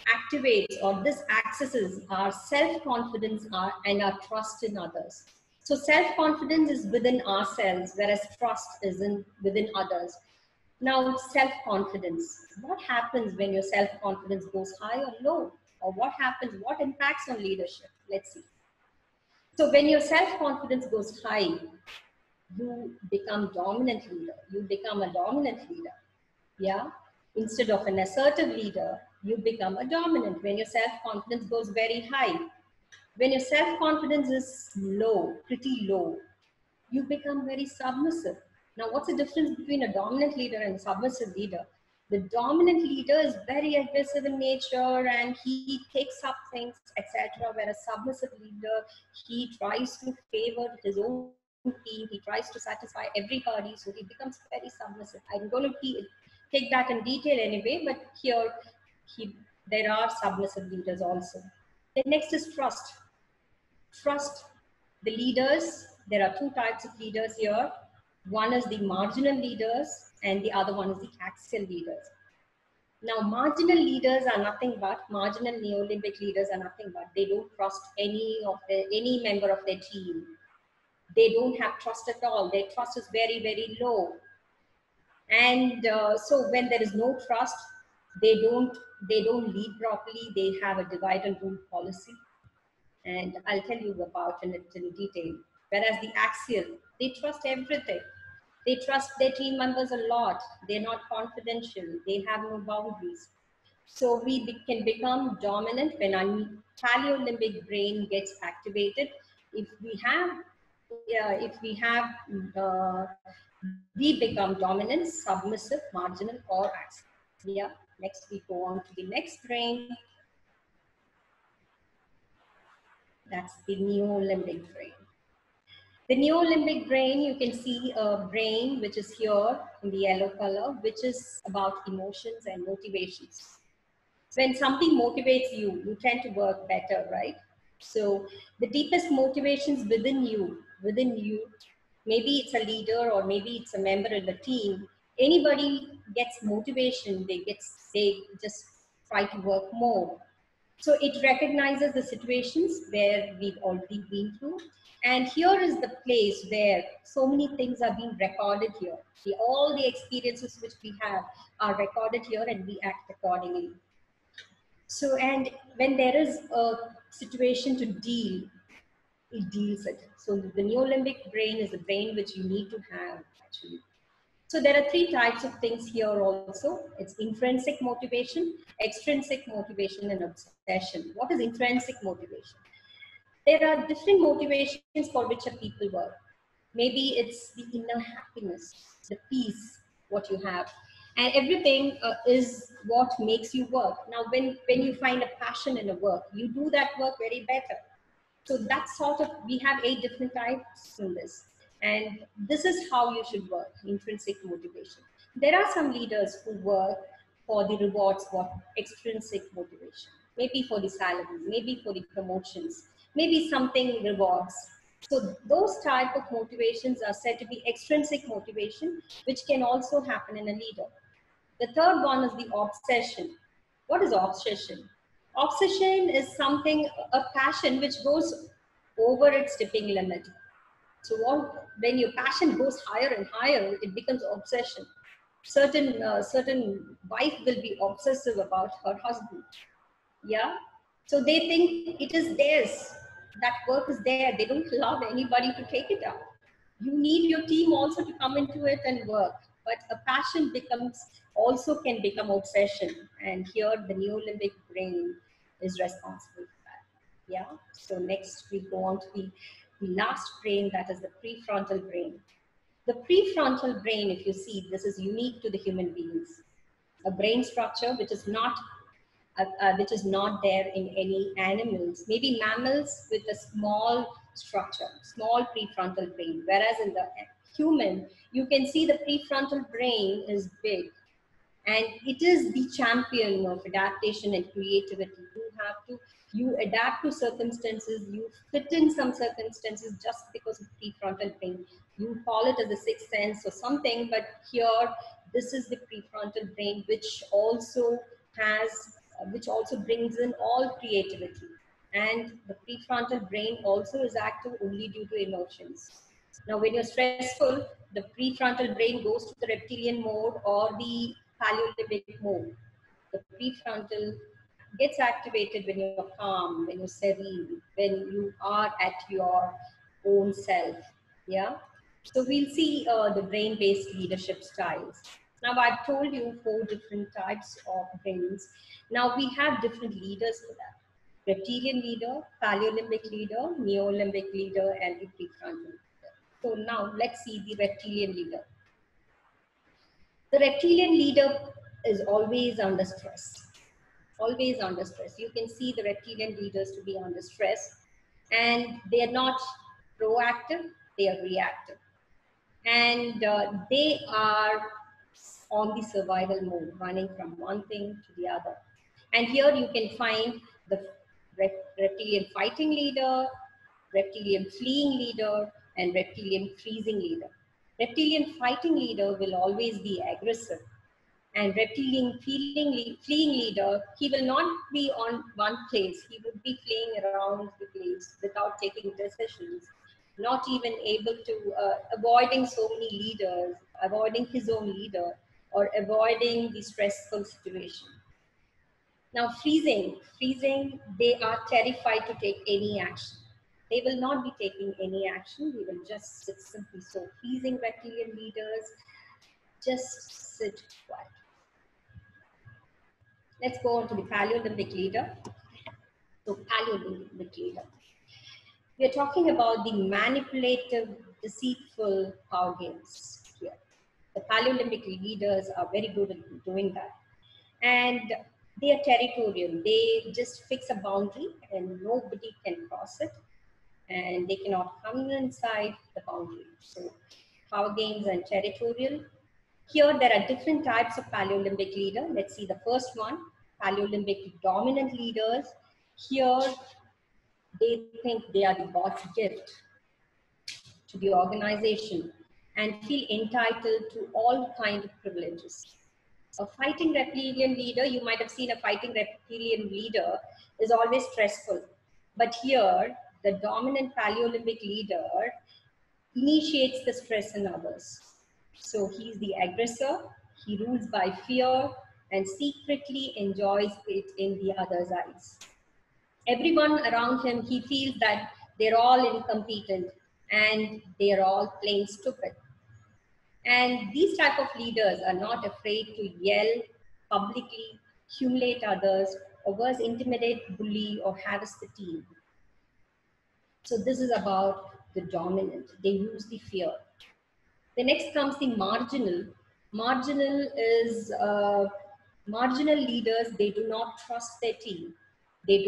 activates or this accesses our self-confidence and our trust in others. So self-confidence is within ourselves, whereas trust is within others. Now, self-confidence. What happens when your self-confidence goes high or low? Or what happens, what impacts on leadership? Let's see. So when your self-confidence goes high, you become dominant leader. You become a dominant leader. Yeah. Instead of an assertive leader, you become a dominant when your self-confidence goes very high. When your self-confidence is low, pretty low, you become very submissive. Now, what's the difference between a dominant leader and a submissive leader? The dominant leader is very aggressive in nature and he takes up things, etc. Whereas submissive leader, he tries to favor his own team, he tries to satisfy everybody, so he becomes very submissive. I'm going to take that in detail anyway, but here there are submissive leaders also. The next is trust. Trust. The leaders, there are two types of leaders here. One is the marginal leaders and the other one is the axial leaders. Now, marginal leaders are nothing but, marginal Neolympic leaders are nothing but, they don't trust any member of their team. They don't have trust at all. Their trust is very, very low. And so when there is no trust, they don't lead properly. They have a divide and rule policy. And I'll tell you about it in detail. Whereas the axial, they trust everything. They trust their team members a lot. They're not confidential. They have no boundaries. So we can become dominant when our Paleolympic brain gets activated. If we become dominant, submissive, marginal, or axial. Yeah. Next, we go on to the next brain. That's the Neolimbic brain. The Neolimbic brain, you can see a brain which is here in the yellow color, which is about emotions and motivations. When something motivates you, you tend to work better, right? So the deepest motivations within you, maybe it's a leader or maybe it's a member of the team. Anybody gets motivation, they just try to work more. So it recognizes the situations where we've already been through. And here is the place where so many things are being recorded here. All the experiences which we have are recorded here and we act accordingly. So, and when there is a situation to deal, it deals it. So the Neolimbic brain is a brain which you need to have actually. So there are three types of things here also. It's intrinsic motivation, extrinsic motivation, and obsession. What is intrinsic motivation? There are different motivations for which a people work. Maybe it's the inner happiness, the peace, what you have. And everything is what makes you work. Now, when you find a passion in a work, you do that work very better. So that's sort of, we have 8 different types in this. And this is how you should work, intrinsic motivation. There are some leaders who work for the rewards, for extrinsic motivation, maybe for the salaries, maybe for the promotions, maybe something rewards. So those type of motivations are said to be extrinsic motivation, which can also happen in a leader. The third one is the obsession. What is obsession? Obsession is something, a passion which goes over its tipping limit. So when your passion goes higher and higher, it becomes obsession. Certain wife will be obsessive about her husband. Yeah. So they think it is theirs. That work is there. They don't allow anybody to take it out. You need your team also to come into it and work. But a passion also can become obsession. And here the Neolimbic brain is responsible for that. Yeah. So next we go on to the last brain, that is the prefrontal brain. The prefrontal brain, if you see, this is unique to the human beings. A brain structure which is not there in any animals. Maybe mammals with a small structure, small prefrontal brain. Whereas in the human, you can see the prefrontal brain is big. And it is the champion of adaptation and creativity. You have to You adapt to circumstances, you fit in some circumstances just because of prefrontal brain. You call it as a sixth sense or something, but here, this is the prefrontal brain, which also brings in all creativity. And the prefrontal brain also is active only due to emotions. Now, when you're stressful, the prefrontal brain goes to the reptilian mode or the paleolithic mode. The prefrontal gets activated when you're calm, when you're serene, when you are at your own self. Yeah. So we'll see the brain-based leadership styles. Now, I've told you 4 different types of brains. Now we have different leaders for that. Reptilian leader, paleolimbic leader, neolimbic leader, and the prefrontal leader. So now let's see the reptilian leader. The reptilian leader is always under stress. Always under stress. You can see the reptilian leaders to be under stress, and they are not proactive, they are reactive. And they are on the survival mode, running from one thing to the other. And here you can find the reptilian fighting leader, reptilian fleeing leader, and reptilian freezing leader. Reptilian fighting leader will always be aggressive. And reptilian fleeing leader, he will not be on one place. He would be fleeing around the place without taking decisions, not even able to, avoiding so many leaders, avoiding his own leader, or avoiding the stressful situation. Now, freezing, they are terrified to take any action. They will not be taking any action. They will just sit simply. So, freezing reptilian leaders just sit quiet. Let's go on to the paleolithic leader. So, paleolithic leader. We are talking about the manipulative, deceitful power games here. The paleolithic leaders are very good at doing that. And they are territorial. They just fix a boundary and nobody can cross it. And they cannot come inside the boundary. So, power games and territorial. Here, there are different types of paleolithic leader. Let's see the first one, paleolithic dominant leaders. Here, they think they are the God's gift to the organization and feel entitled to all kinds of privileges. A fighting reptilian leader, you might have seen a fighting reptilian leader is always stressful. But here, the dominant paleolithic leader initiates the stress in others. So he's the aggressor, he rules by fear and secretly enjoys it in the other's eyes. Everyone around him, he feels that they're all incompetent and they're all plain stupid. And these type of leaders are not afraid to yell publicly, humiliate others, or worse, intimidate, bully, or harass the team. So this is about the dominant. They use the fear. The next comes the marginal. Marginal is marginal leaders. They do not trust their team. They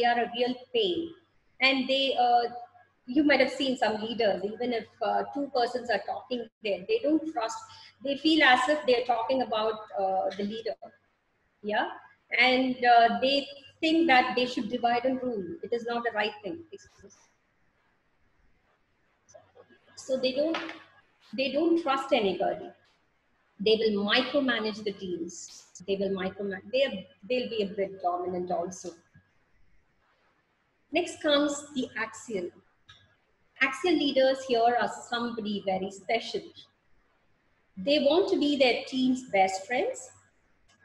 are a real pain, and you might have seen some leaders. Even if 2 persons are talking there, they don't trust. They feel as if they're talking about the leader. Yeah, and they think that they should divide and rule. It is not the right thing. So they don't trust anybody. They will micromanage the teams. They will micromanage. They'll be a bit dominant also. Next comes the axial. Axial leaders here are somebody very special. They want to be their team's best friends.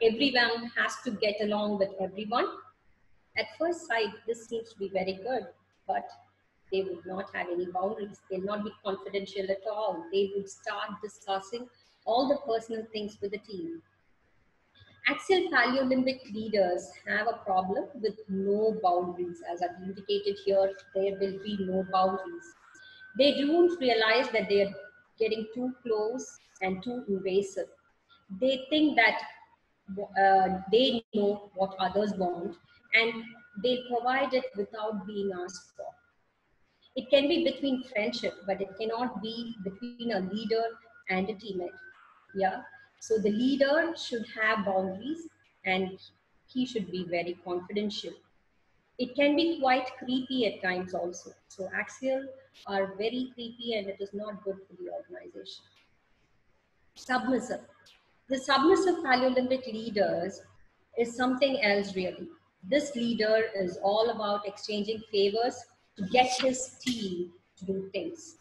Everyone has to get along with everyone. At first sight, this seems to be very good, but they would not have any boundaries. They'll not be confidential at all. They would start discussing all the personal things with the team. Axial paleolithic leaders have a problem with no boundaries. As I've indicated here, there will be no boundaries. They don't realize that they are getting too close and too invasive. They think that they know what others want and they provide it without being asked for. It can be between friendship, but it cannot be between a leader and a teammate. Yeah. So the leader should have boundaries and he should be very confidential. It can be quite creepy at times also. So Axial are very creepy and it is not good for the organization. Submissive. The submissive Paleolympic leaders is something else really. This leader is all about exchanging favors to get his team to do things.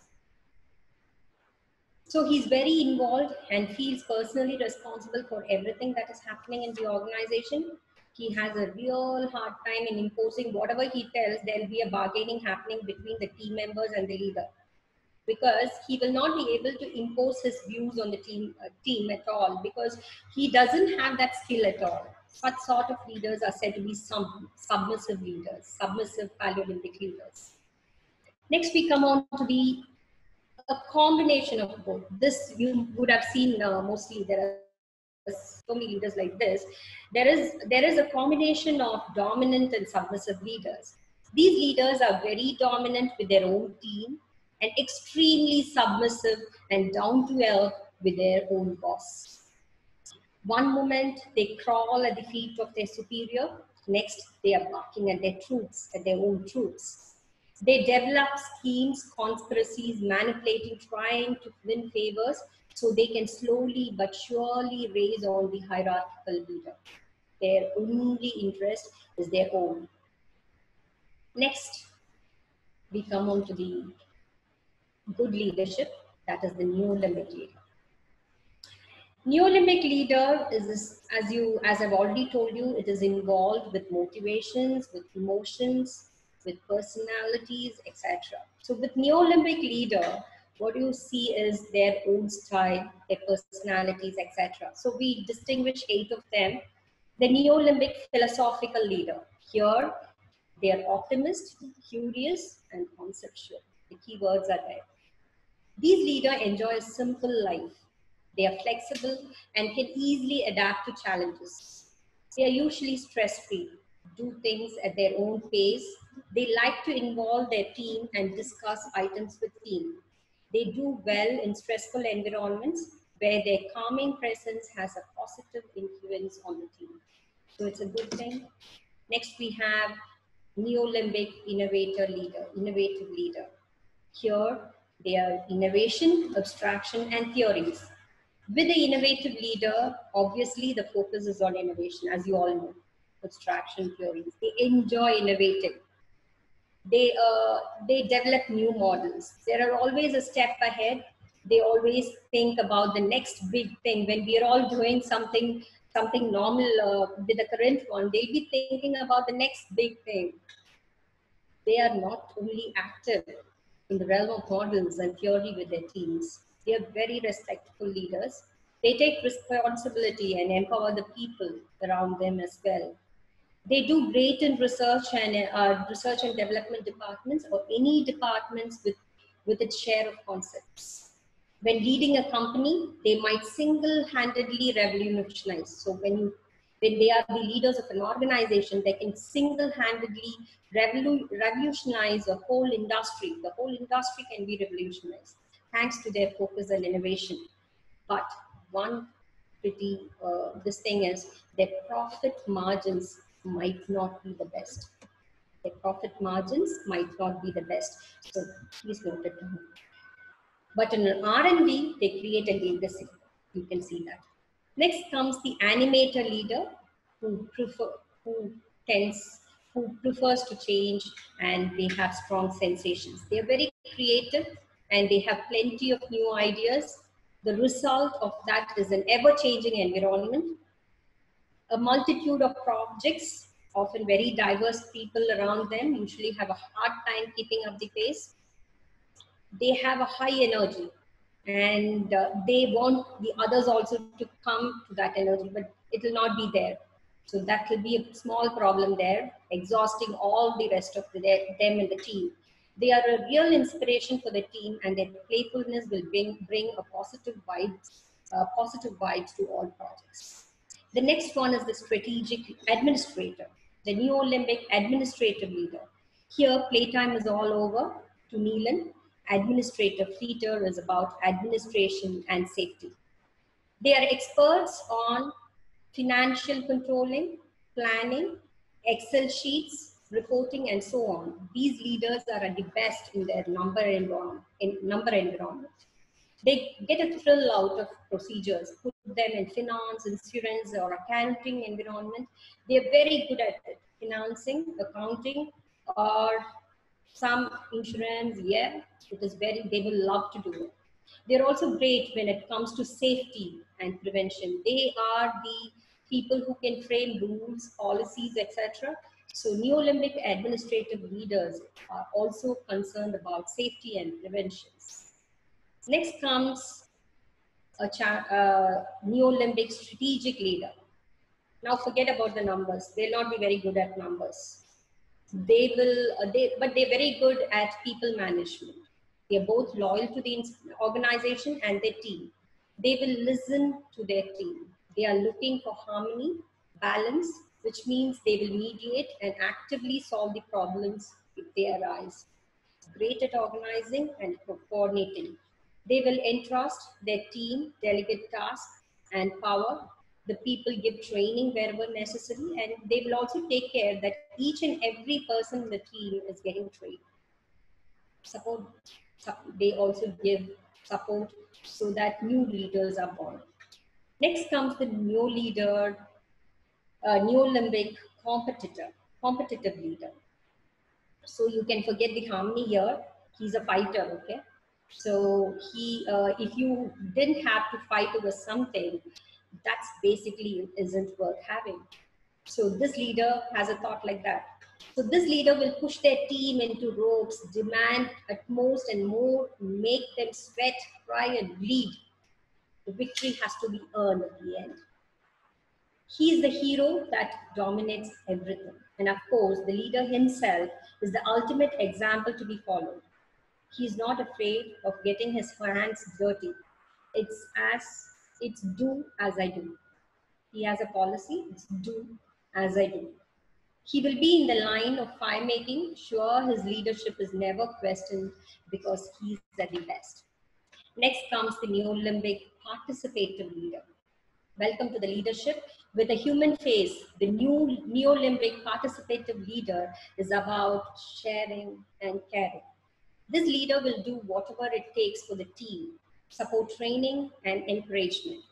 So he's very involved and feels personally responsible for everything that is happening in the organization. He has a real hard time in imposing whatever he tells. There'll be a bargaining happening between the team members and the leader, because he will not be able to impose his views on the team at all, because he doesn't have that skill at all. Such sort of leaders are said to be submissive leaders, submissive Paleolympic leaders. Next, we come on to a combination of both. This you would have seen mostly. There are so many leaders like this. There is a combination of dominant and submissive leaders. These leaders are very dominant with their own team and extremely submissive and down to earth with their own boss. One moment they crawl at the feet of their superior, next they are barking at their troops, at their own troops. They develop schemes, conspiracies, manipulating, trying to win favors so they can slowly but surely raise on the hierarchical leader. Their only interest is their own. Next, we come on to the good leadership, that is the Neolympic leader. Neolympic leader is, as I've already told you, it is involved with motivations, with emotions, with personalities, etc. So with Neolympic leader, what you see is their own style, their personalities, etc. So we distinguish 8 of them. The Neolympic philosophical leader. Here, they are optimist, curious, and conceptual. The key words are there. These leaders enjoy a simple life. They are flexible and can easily adapt to challenges. They are usually stress-free, do things at their own pace. They like to involve their team and discuss items with team. They do well in stressful environments where their calming presence has a positive influence on the team. So it's a good thing. Next, we have Neolympic innovative leader. Here, they are innovation, abstraction, and theories. With the innovative leader, obviously the focus is on innovation, as you all know, abstraction, theories. They enjoy innovating. They develop new models. They are always a step ahead. They always think about the next big thing. When we are all doing something normal with the current one, they'll be thinking about the next big thing. They are not only active in the realm of models and theory with their teams. They are very respectful leaders. They take responsibility and empower the people around them as well. They do great in research and development departments, or any departments with its share of concepts. When leading a company, they might single-handedly revolutionize. So when they are the leaders of an organization, they can single-handedly revolutionize a whole industry. The whole industry can be revolutionized thanks to their focus and innovation. But one pretty, this thing is their profit margins might not be the best. Their profit margins might not be the best. So please note it down. But in an R&D, they create a legacy. You can see that. Next comes the animator leader who prefers to change, and they have strong sensations. They are very creative and they have plenty of new ideas. The result of that is an ever-changing environment, a multitude of projects, often very diverse people around them, usually have a hard time keeping up the pace. They have a high energy, and they want the others also to come to that energy, but it will not be there. So that will be a small problem there, exhausting all the rest of them and the team. They are a real inspiration for the team, and their playfulness will bring a positive vibes to all projects. The next one is the strategic administrator, the Neolympic administrative leader. Here, playtime is all over to Neelan. Administrative theater is about administration and safety. They are experts on financial controlling, planning, Excel sheets, reporting, and so on. These leaders are at the best in their number environment. They get a thrill out of procedures, put them in finance, insurance, or accounting environment. They're very good at it. Financing, accounting, or some insurance, yeah, they will love to do it. They're also great when it comes to safety and prevention. They are the people who can frame rules, policies, etc. So Neolymbic administrative leaders are also concerned about safety and preventions. Next comes a Neolymbic strategic leader. Now forget about the numbers. They'll not be very good at numbers. But they're very good at people management. They're both loyal to the organization and their team. They will listen to their team. They are looking for harmony, balance, which means they will mediate and actively solve the problems if they arise. Great at organizing and coordinating. They will entrust their team, delegate tasks and power. The people give training wherever necessary, and they will also take care that each and every person in the team is getting trained. They also give support so that new leaders are born. Next comes the Neolymbic competitive leader. So you can forget the harmony here. He's a fighter, okay? So if you didn't have to fight over something, that's basically isn't worth having. So this leader has a thought like that. So this leader will push their team into ropes, demand utmost and more, make them sweat, cry, and bleed. The victory has to be earned at the end. He is the hero that dominates everything. And of course, the leader himself is the ultimate example to be followed. He is not afraid of getting his hands dirty. It's do as I do. He has a policy, it's do as I do. He will be in the line of fire making, sure his leadership is never questioned because he's at the best. Next comes the Neolymbic participative leader. Welcome to the leadership. With a human face, the new Neolymbic participative leader is about sharing and caring. This leader will do whatever it takes for the team, support training and encouragement.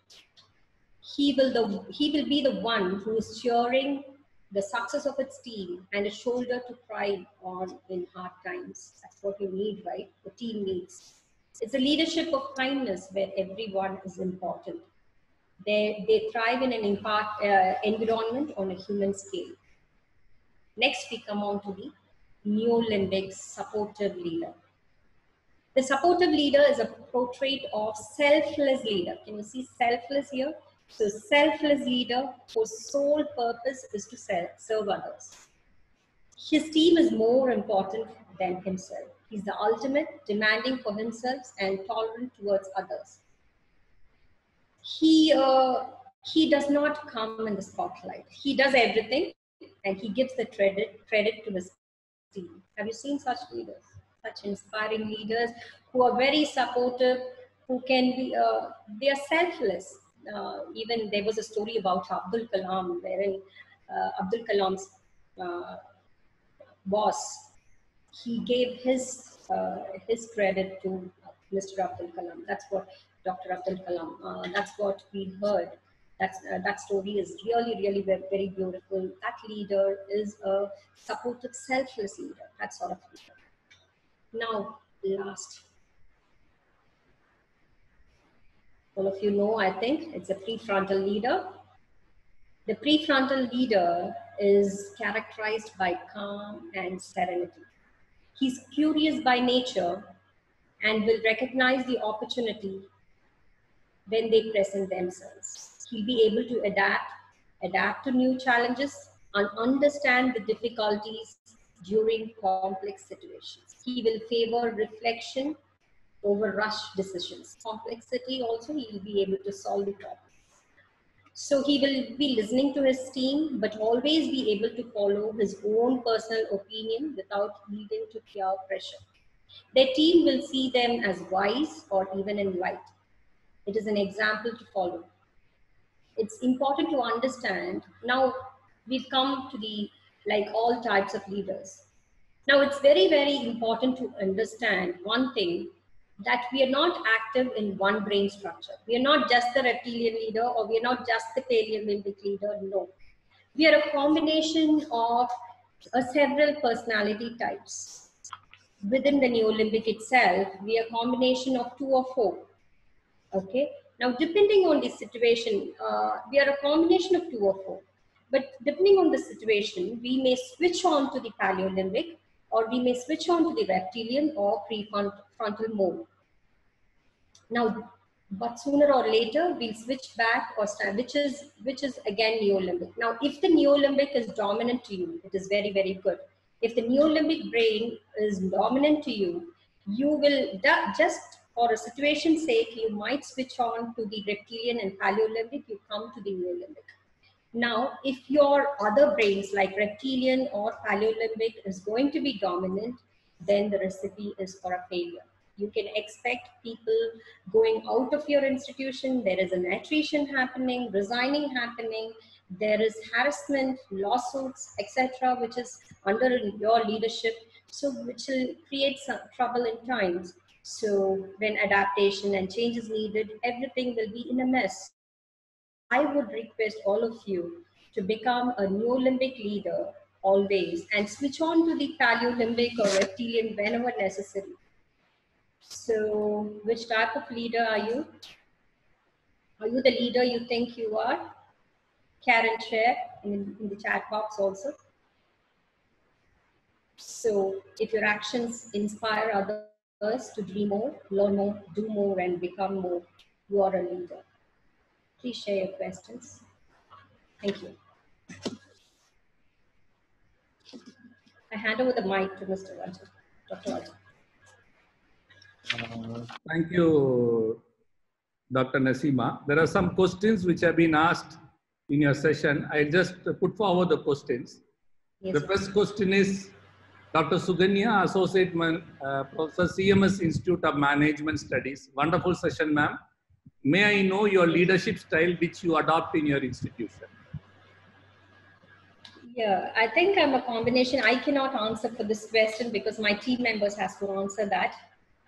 He will be the one who is cheering the success of its team and a shoulder to cry on in hard times. That's what you need, right? The team needs. It's a leadership of kindness where everyone is important. They thrive in an environment on a human scale. Next, we come on to the Neolymbic supportive leader. The supportive leader is a portrait of selfless leader. Can you see selfless here? So selfless leader whose sole purpose is to serve others. His team is more important than himself. He's the ultimate, demanding for himself and tolerant towards others. He does not come in the spotlight. He does everything and he gives the credit to his team. Have you seen such leaders? Such inspiring leaders who are very supportive, who can be, they are selfless. Even there was a story about Abdul Kalam, wherein Abdul Kalam's boss, he gave his credit to Mr. Abdul Kalam. That's what Dr. Abdul Kalam. That's what we heard. That story is really, really very, very beautiful. That leader is a supportive, selfless leader. That sort of leader. Now, last. All of you know, I think, it's a prefrontal leader. The prefrontal leader is characterized by calm and serenity. He's curious by nature and will recognize the opportunity when they present themselves. He'll be able to adapt to new challenges and understand the difficulties during complex situations. He will favor reflection over rush decisions. Complexity also, he will be able to solve the problem. So he will be listening to his team, but always be able to follow his own personal opinion without yielding to peer pressure. Their team will see them as wise or even enlightened. It is an example to follow. It's important to understand. Now we've come to the like all types of leaders. Now, it's very, very important to understand one thing, that we are not active in one brain structure. We are not just the reptilian leader, or we are not just the paleolimbic leader. No. We are a combination of several personality types. Within the Neolimbic itself, we are a combination of 2 or 4. Okay. Now, depending on the situation, we are a combination of 2 or 4. But depending on the situation, we may switch on to the Paleolimbic, or we may switch on to the reptilian or prefrontal mode. Now, but sooner or later, we'll switch back or start, which is again Neolimbic. Now, if the Neolimbic is dominant to you, it is very, very good. If the Neolimbic brain is dominant to you, you will just for a situation's sake, you might switch on to the reptilian and Paleolimbic, you come to the Neolimbic. Now, if your other brains like reptilian or Paleolimbic is going to be dominant, then the recipe is for a failure. You can expect people going out of your institution. There is an attrition happening, resigning happening. There is harassment, lawsuits, etc., which is under your leadership, so which will create some trouble in times. So when adaptation and change is needed, everything will be in a mess. I would request all of you to become a Neolimbic leader always and switch on to the Paleolimbic or reptilian whenever necessary. So which type of leader are you? Are you the leader you think you are? Karen, share in the chat box also. So if your actions inspire others to dream more, learn more, do more, and become more, you are a leader. Please share your questions. Thank you. I hand over the mic to Mr. Rajan, Dr. Rajan. Thank you, Dr. Nasima. There are some questions which have been asked in your session. I just put forward the questions. Yes, The first question is Dr. Suganya, Associate Professor, CMS Institute of Management Studies. Wonderful session, ma'am. May I know your leadership style which you adopt in your institution? Yeah, I think I'm a combination. I cannot answer for this question because my team members has to answer that,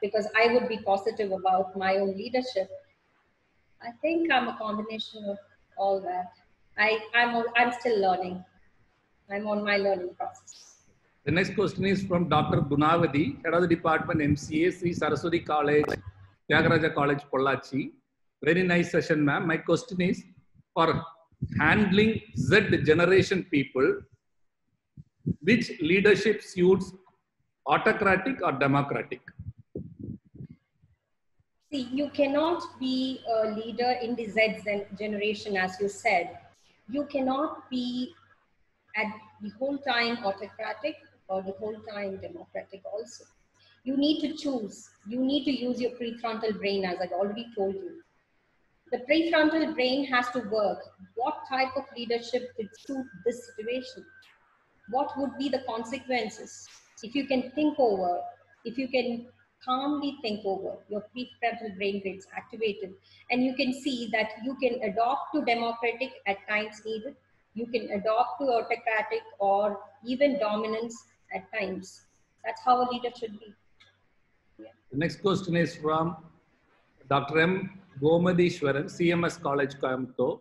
because I would be positive about my own leadership. I think I'm a combination of all that. I'm still learning. I'm on my learning process. The next question is from Dr. Gunavadi, Head of the Department MCA, Sri Saraswati College, Tyagaraja College, Pollachi. Very nice session, ma'am. My question is, for handling Z generation people, which leadership suits autocratic or democratic? See, you cannot be a leader in the Z generation, as you said. You cannot be at the whole time autocratic or the whole time democratic also. You need to choose. You need to use your prefrontal brain, as I've already told you. The prefrontal brain has to work. What type of leadership would suit this situation? What would be the consequences? If you can think over, if you can calmly think over, your prefrontal brain gets activated, and you can see that you can adopt to democratic at times needed. You can adopt to autocratic or even dominance at times. That's how a leader should be. Yeah. The next question is from Dr. M. Gomadishwaran, CMS College, Coimbatore.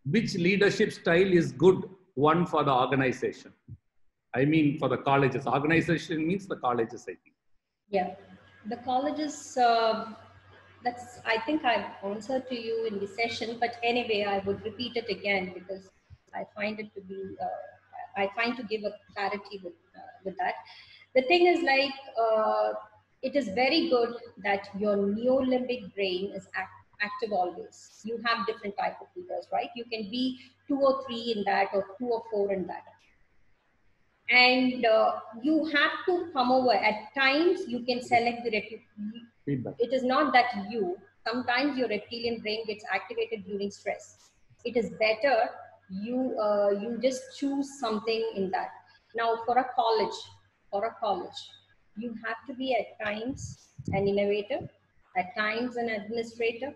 Which leadership style is good one for the organization? I mean, for the colleges. Organization means the colleges, I think. Yeah, the colleges, that's, I think I've answered to you in the session, but anyway, I would repeat it again because I find it to be, I find to give a clarity with that. The thing is like, it is very good that your Neolimbic brain is active always. You have different type of leaders, right? You can be 2 or 3 in that, or 2 or 4 in that. And you have to come over. At times, you can select the Feedback. It is not that sometimes your reptilian brain gets activated during stress. It is better you just choose something in that. Now, for a college, you have to be at times an innovator, at times an administrator.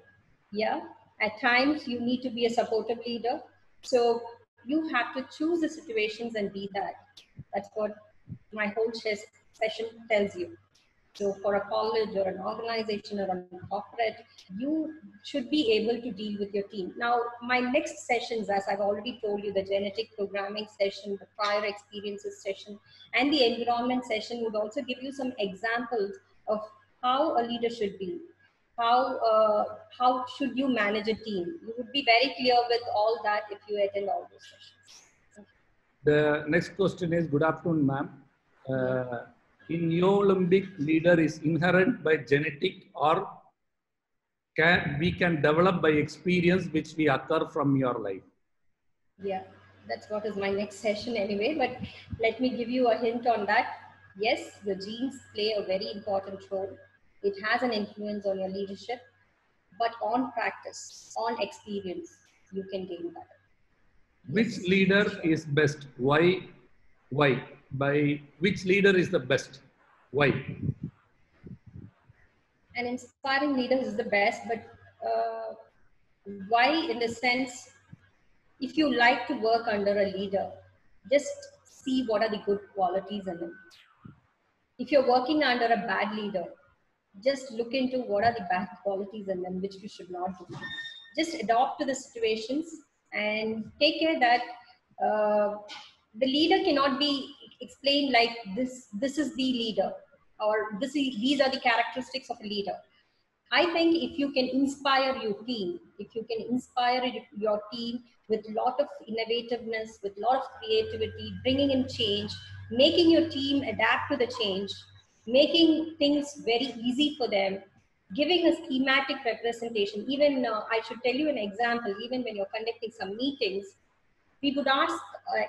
Yeah, at times you need to be a supportive leader. So You have to choose the situations and be that. That's what my whole session tells you. So for a college or an organization or a corporate, you should be able to deal with your team. Now, my next sessions, as I've already told you, the genetic programming session, the prior experiences session, and the environment session would also give you some examples of how a leader should be. How should you manage a team? You would be very clear with all that if you attend all those sessions. The next question is, good afternoon, ma'am. In Olympic, leader is inherent by genetic or we can develop by experience which we occur from your life? Yeah, that's what is my next session anyway, but let me give you a hint on that. Yes, your genes play a very important role. It has an influence on your leadership, but on practice, on experience, you can gain that. Which leader is best? Why? Why? By which leader is the best? Why? An inspiring leader is the best, but why in the sense, if you like to work under a leader, just see what are the good qualities in them. If you're working under a bad leader, just look into what are the bad qualities in them, which you should not do. Just adopt to the situations and take care that the leader cannot be explained like this is the leader, or these are the characteristics of a leader. I think if you can inspire your team, if you can inspire your team with a lot of innovativeness, with a lot of creativity, bringing in change, making your team adapt to the change, making things very easy for them, giving a schematic representation. Even I should tell you an example, even when you're conducting some meetings, we would ask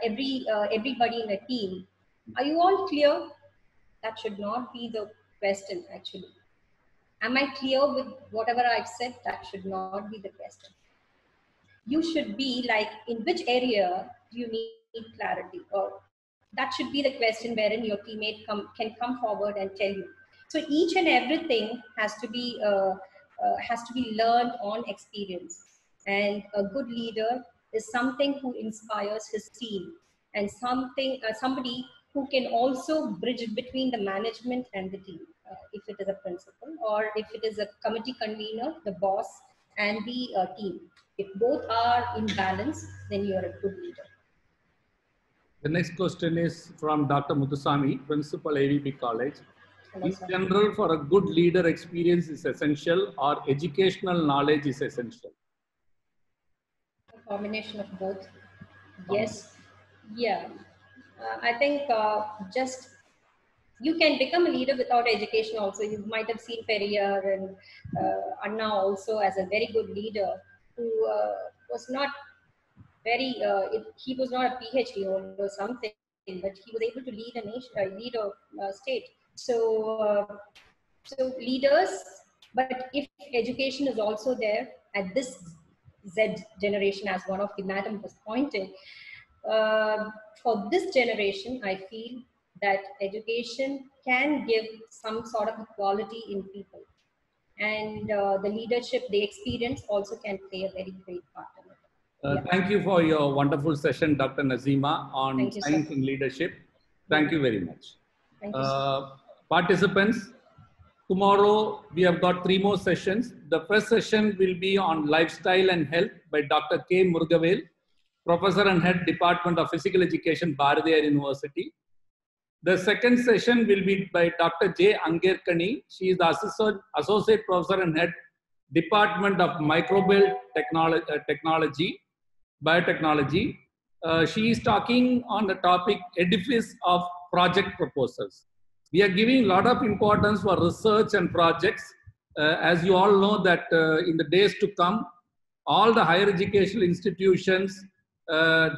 everybody in a team, are you all clear? That should not be the question actually. Am I clear with whatever I've said? That should not be the question. You should be like, in which area do you need clarity? Or that should be the question wherein your teammate can come forward and tell you. So each and everything has to be learned on experience. And a good leader is something who inspires his team, and somebody who can also bridge between the management and the team. If it is a principal, or if it is a committee convener, the boss and the team. If both are in balance, then you are a good leader. The next question is from Dr. Muthusamy, Principal AVP College. Hello, In sir. general, for a good leader, experience is essential or educational knowledge is essential? A combination of both. Yes. Yeah. I think just you can become a leader without education also. You might have seen Periyar and Anna also as a very good leader who was not very, he was not a PhD holder or something, but he was able to lead a nation, lead a state. So, so leaders, but if education is also there at this Z generation, as one of the madam was pointed, for this generation, I feel that education can give some sort of equality in people. And the leadership, the experience also can play a very great part in it. Yeah. Thank you for your wonderful session, Dr. Nazima, on Thank you, science sir. and leadership. Thank you very much. Thank you, sir. Participants, tomorrow we have got 3 more sessions. The first session will be on lifestyle and health by Dr. K. Murugavel, Professor and Head, Department of Physical Education, Bharathiar University. The second session will be by Dr. J. Angirkani. She is the Associate Professor and Head, Department of Microbial Technology, Biotechnology. She is talking on the topic edifice of project proposals. We are giving a lot of importance for research and projects. As you all know that in the days to come, all the higher educational institutions,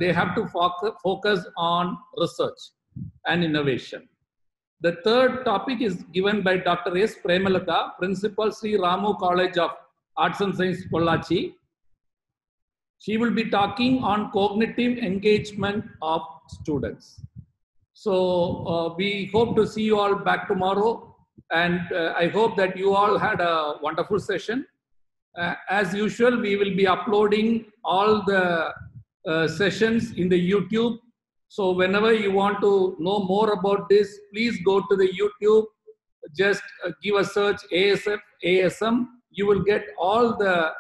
they have to focus on research and innovation. The third topic is given by Dr. S. Premalata, Principal Sri Ramu College of Arts and Science, Pollachi. She will be talking on cognitive engagement of students. So we hope to see you all back tomorrow, and I hope that you all had a wonderful session. As usual, we will be uploading all the sessions in the YouTube. So whenever you want to know more about this, please go to the YouTube. Just give a search ASF, ASM. You will get all the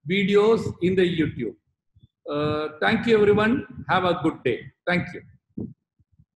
videos in the YouTube. Thank you, everyone. Have a good day. Thank you.